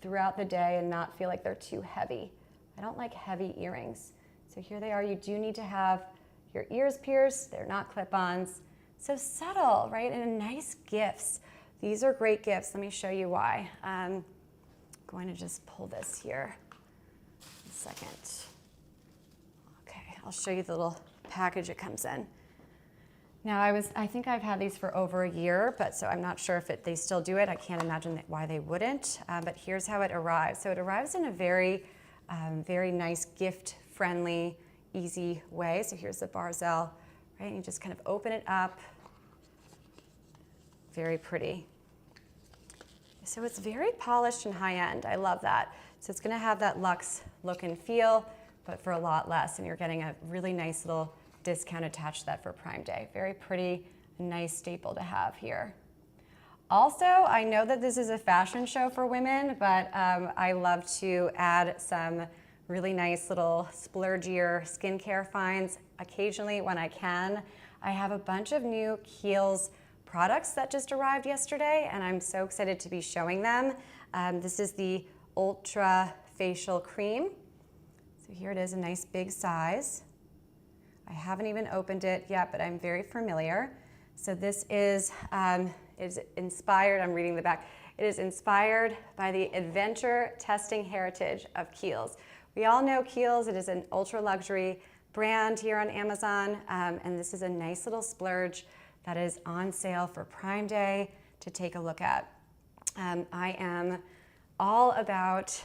throughout the day and not feel like they're too heavy. I don't like heavy earrings. So here they are. You do need to have your ears pierced. They're not clip-ons. So subtle, right? And nice gifts. These are great gifts. Let me show you why. I'm going to just pull this here a second. Okay, I'll show you the little package it comes in. Now I think I've had these for over a year, but so I'm not sure if they still do it. I can't imagine why they wouldn't, but here's how it arrives. So it arrives in a very, very nice gift-friendly, easy way. So here's the Barzell, right? And you just kind of open it up. Very pretty. So it's very polished and high-end. I love that. So it's gonna have that luxe look and feel, but for a lot less, and you're getting a really nice little discount attached to that for Prime Day. Very pretty, nice staple to have here. Also, I know that this is a fashion show for women, but I love to add some really nice little splurgier skincare finds occasionally when I can. I have a bunch of new Kiehl's products that just arrived yesterday, and I'm so excited to be showing them. This is the Ultra Facial Cream. So here it is, a nice big size. I haven't even opened it yet, but I'm very familiar. So this is inspired, I'm reading the back, it is inspired by the adventure testing heritage of Kiehl's. We all know Kiehl's, it is an ultra luxury brand here on Amazon, and this is a nice little splurge that is on sale for Prime Day to take a look at. I am all about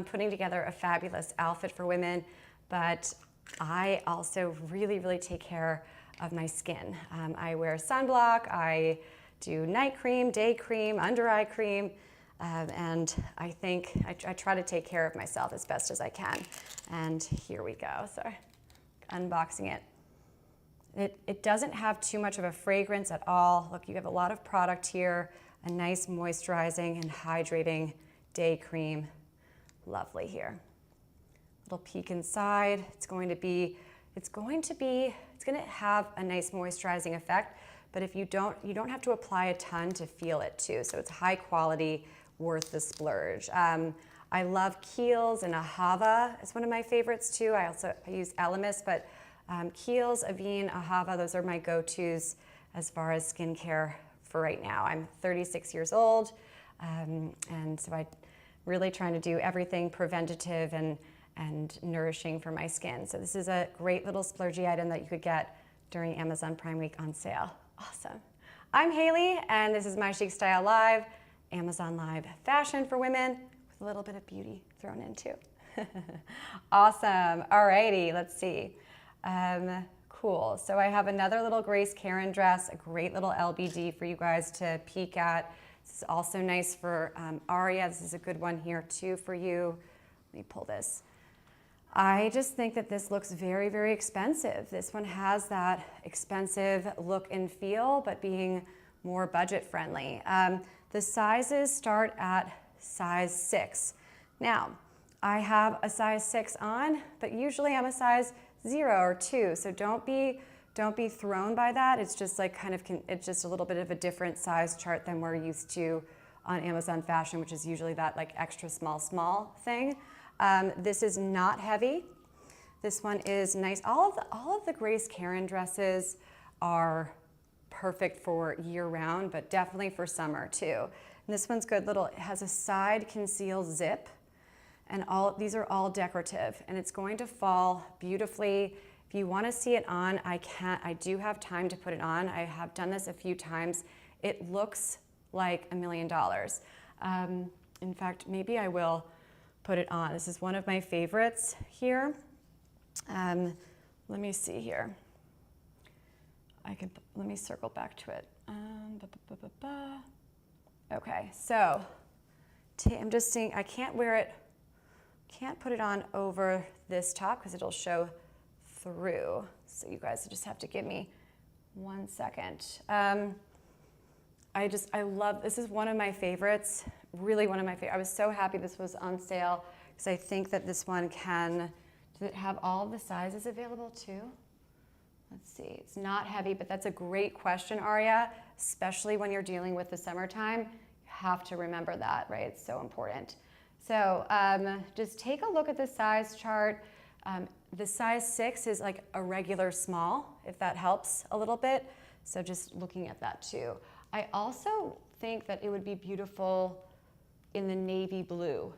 putting together a fabulous outfit for women, but I also really, really take care of my skin. I wear sunblock, I do night cream, day cream, under eye cream, and I think I try to take care of myself as best as I can. And here we go, so unboxing it. It doesn't have too much of a fragrance at all. Look, you have a lot of product here, a nice moisturizing and hydrating day cream. Lovely here. Little peek inside. It's going to have a nice moisturizing effect, but if you don't have to apply a ton to feel it too. So it's high quality, worth the splurge. I love Kiehl's and Ahava is one of my favorites too. I use Elemis, but Kiehl's, Avene, Ahava, those are my go-tos as far as skincare for right now. I'm 36 years old, and so I'm really trying to do everything preventative and nourishing for my skin. So this is a great little splurgy item that you could get during Amazon Prime Week on sale. Awesome. I'm Hailey, and this is My Chic Style Live, Amazon Live fashion for women with a little bit of beauty thrown in too. Awesome. Alrighty, let's see. Cool. So I have another little Grace Karen dress, a great little LBD for you guys to peek at. This is also nice for Aria. This is a good one here too for you. Let me pull this. I just think that this looks very, very expensive. This one has that expensive look and feel, but being more budget friendly. The sizes start at size 6. Now, I have a size 6 on, but usually I'm a size 0 or 2, so don't be thrown by that. It's just like it's just a little bit of a different size chart than we're used to on Amazon Fashion, which is usually that like extra small thing. This is not heavy. This one is nice. All of the Grace Karen dresses are perfect for year round, but definitely for summer too. And this one's good. It has a side conceal zip, and these are all decorative, and it's going to fall beautifully. If you want to see it on, I do have time to put it on. I have done this a few times. It looks like $1 million. In fact, maybe I will put it on. This is one of my favorites here. Let me see here. Let me circle back to it. Okay, so I'm just seeing, I can't put it on over this top because it'll show through. So you guys just have to give me 1 second. I love, this is one of my favorites, really one of my favorites. I was so happy this was on sale because I think that this one does it have all of the sizes available too? Let's see, it's not heavy, but that's a great question, Aria, especially when you're dealing with the summertime. You have to remember that, right? It's so important. So just take a look at the size chart. The size 6 is like a regular small, if that helps a little bit. So just looking at that too. I also think that it would be beautiful in the navy blue.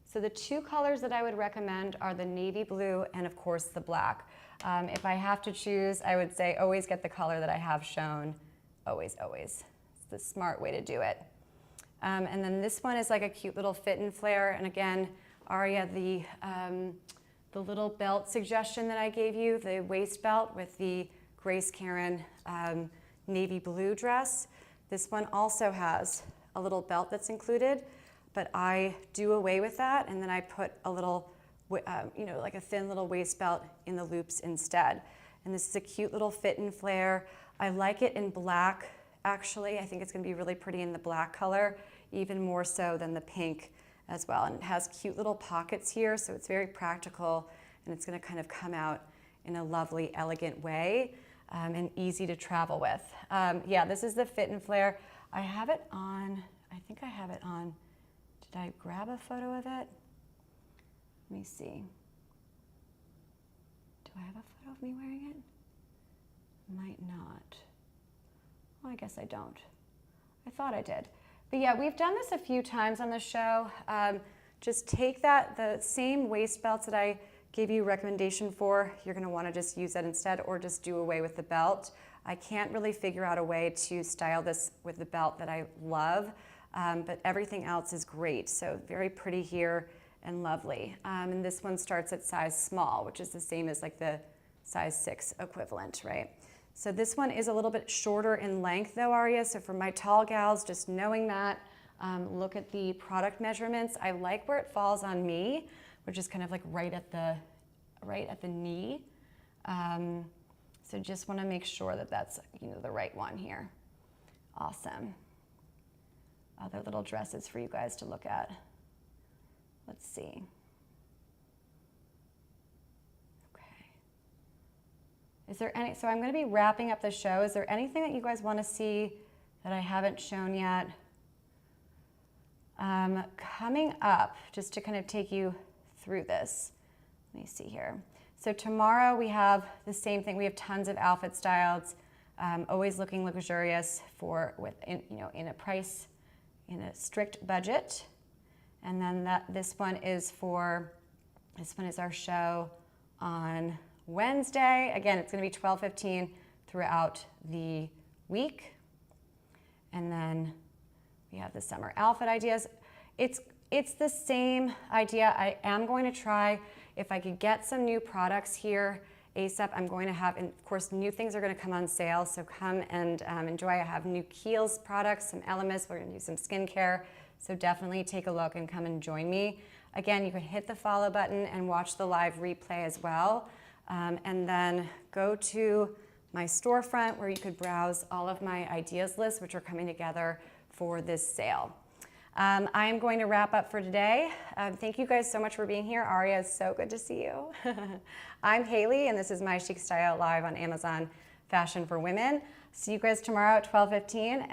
So the 2 colors that I would recommend are the navy blue and of course the black. If I have to choose, I would say always get the color that I have shown. Always, always. It's the smart way to do it. And then this one is like a cute little fit and flare. And again, Aria, the little belt suggestion that I gave you, the waist belt with the Grace Karen navy blue dress. This one also has a little belt that's included, but I do away with that, and then I put a little, like a thin little waist belt in the loops instead. And this is a cute little fit and flare. I like it in black, actually. I think it's gonna be really pretty in the black color, even more so than the pink as well. And it has cute little pockets here, so it's very practical, and it's gonna kind of come out in a lovely, elegant way, and easy to travel with. Yeah, this is the fit and flare. I have it on, I think I have it on, did I grab a photo of it? Let me see. Do I have a photo of me wearing it? Might not. Well, I guess I don't. I thought I did. But yeah, we've done this a few times on the show. Just take the same waist belts that I gave you a recommendation for. You're gonna wanna just use that instead, or just do away with the belt. I can't really figure out a way to style this with the belt that I love, but everything else is great. So very pretty here and lovely. And this one starts at size small, which is the same as like the size 6 equivalent, right? So this one is a little bit shorter in length though, Aria. So for my tall gals, just knowing that, look at the product measurements. I like where it falls on me, which is kind of like right at the knee. So just want to make sure that that's the right one here. Awesome. Other little dresses for you guys to look at. Let's see. Okay. Is there any, so I'm going to be wrapping up the show. Is there anything that you guys want to see that I haven't shown yet? Coming up, just to kind of take you through this. Let me see here. So tomorrow we have the same thing. We have tons of outfit styles, always looking luxurious in a price, in a strict budget. And then this one is our show on Wednesday. Again, it's going to be 12:15 throughout the week. And then we have the summer outfit ideas. It's the same idea. I am going to try, if I could get some new products here ASAP, I'm going to have, and of course new things are going to come on sale, so come and enjoy. I have new Kiehl's products, some Elemis, we're going to do some skincare, so definitely take a look and come and join me. Again, you can hit the follow button and watch the live replay as well, and then go to my storefront where you could browse all of my ideas lists, which are coming together for this sale. I am going to wrap up for today. Thank you guys so much for being here. Aria, it's so good to see you. I'm Hailey, and this is My Chic Style live on Amazon Fashion for Women. See you guys tomorrow at 12:15.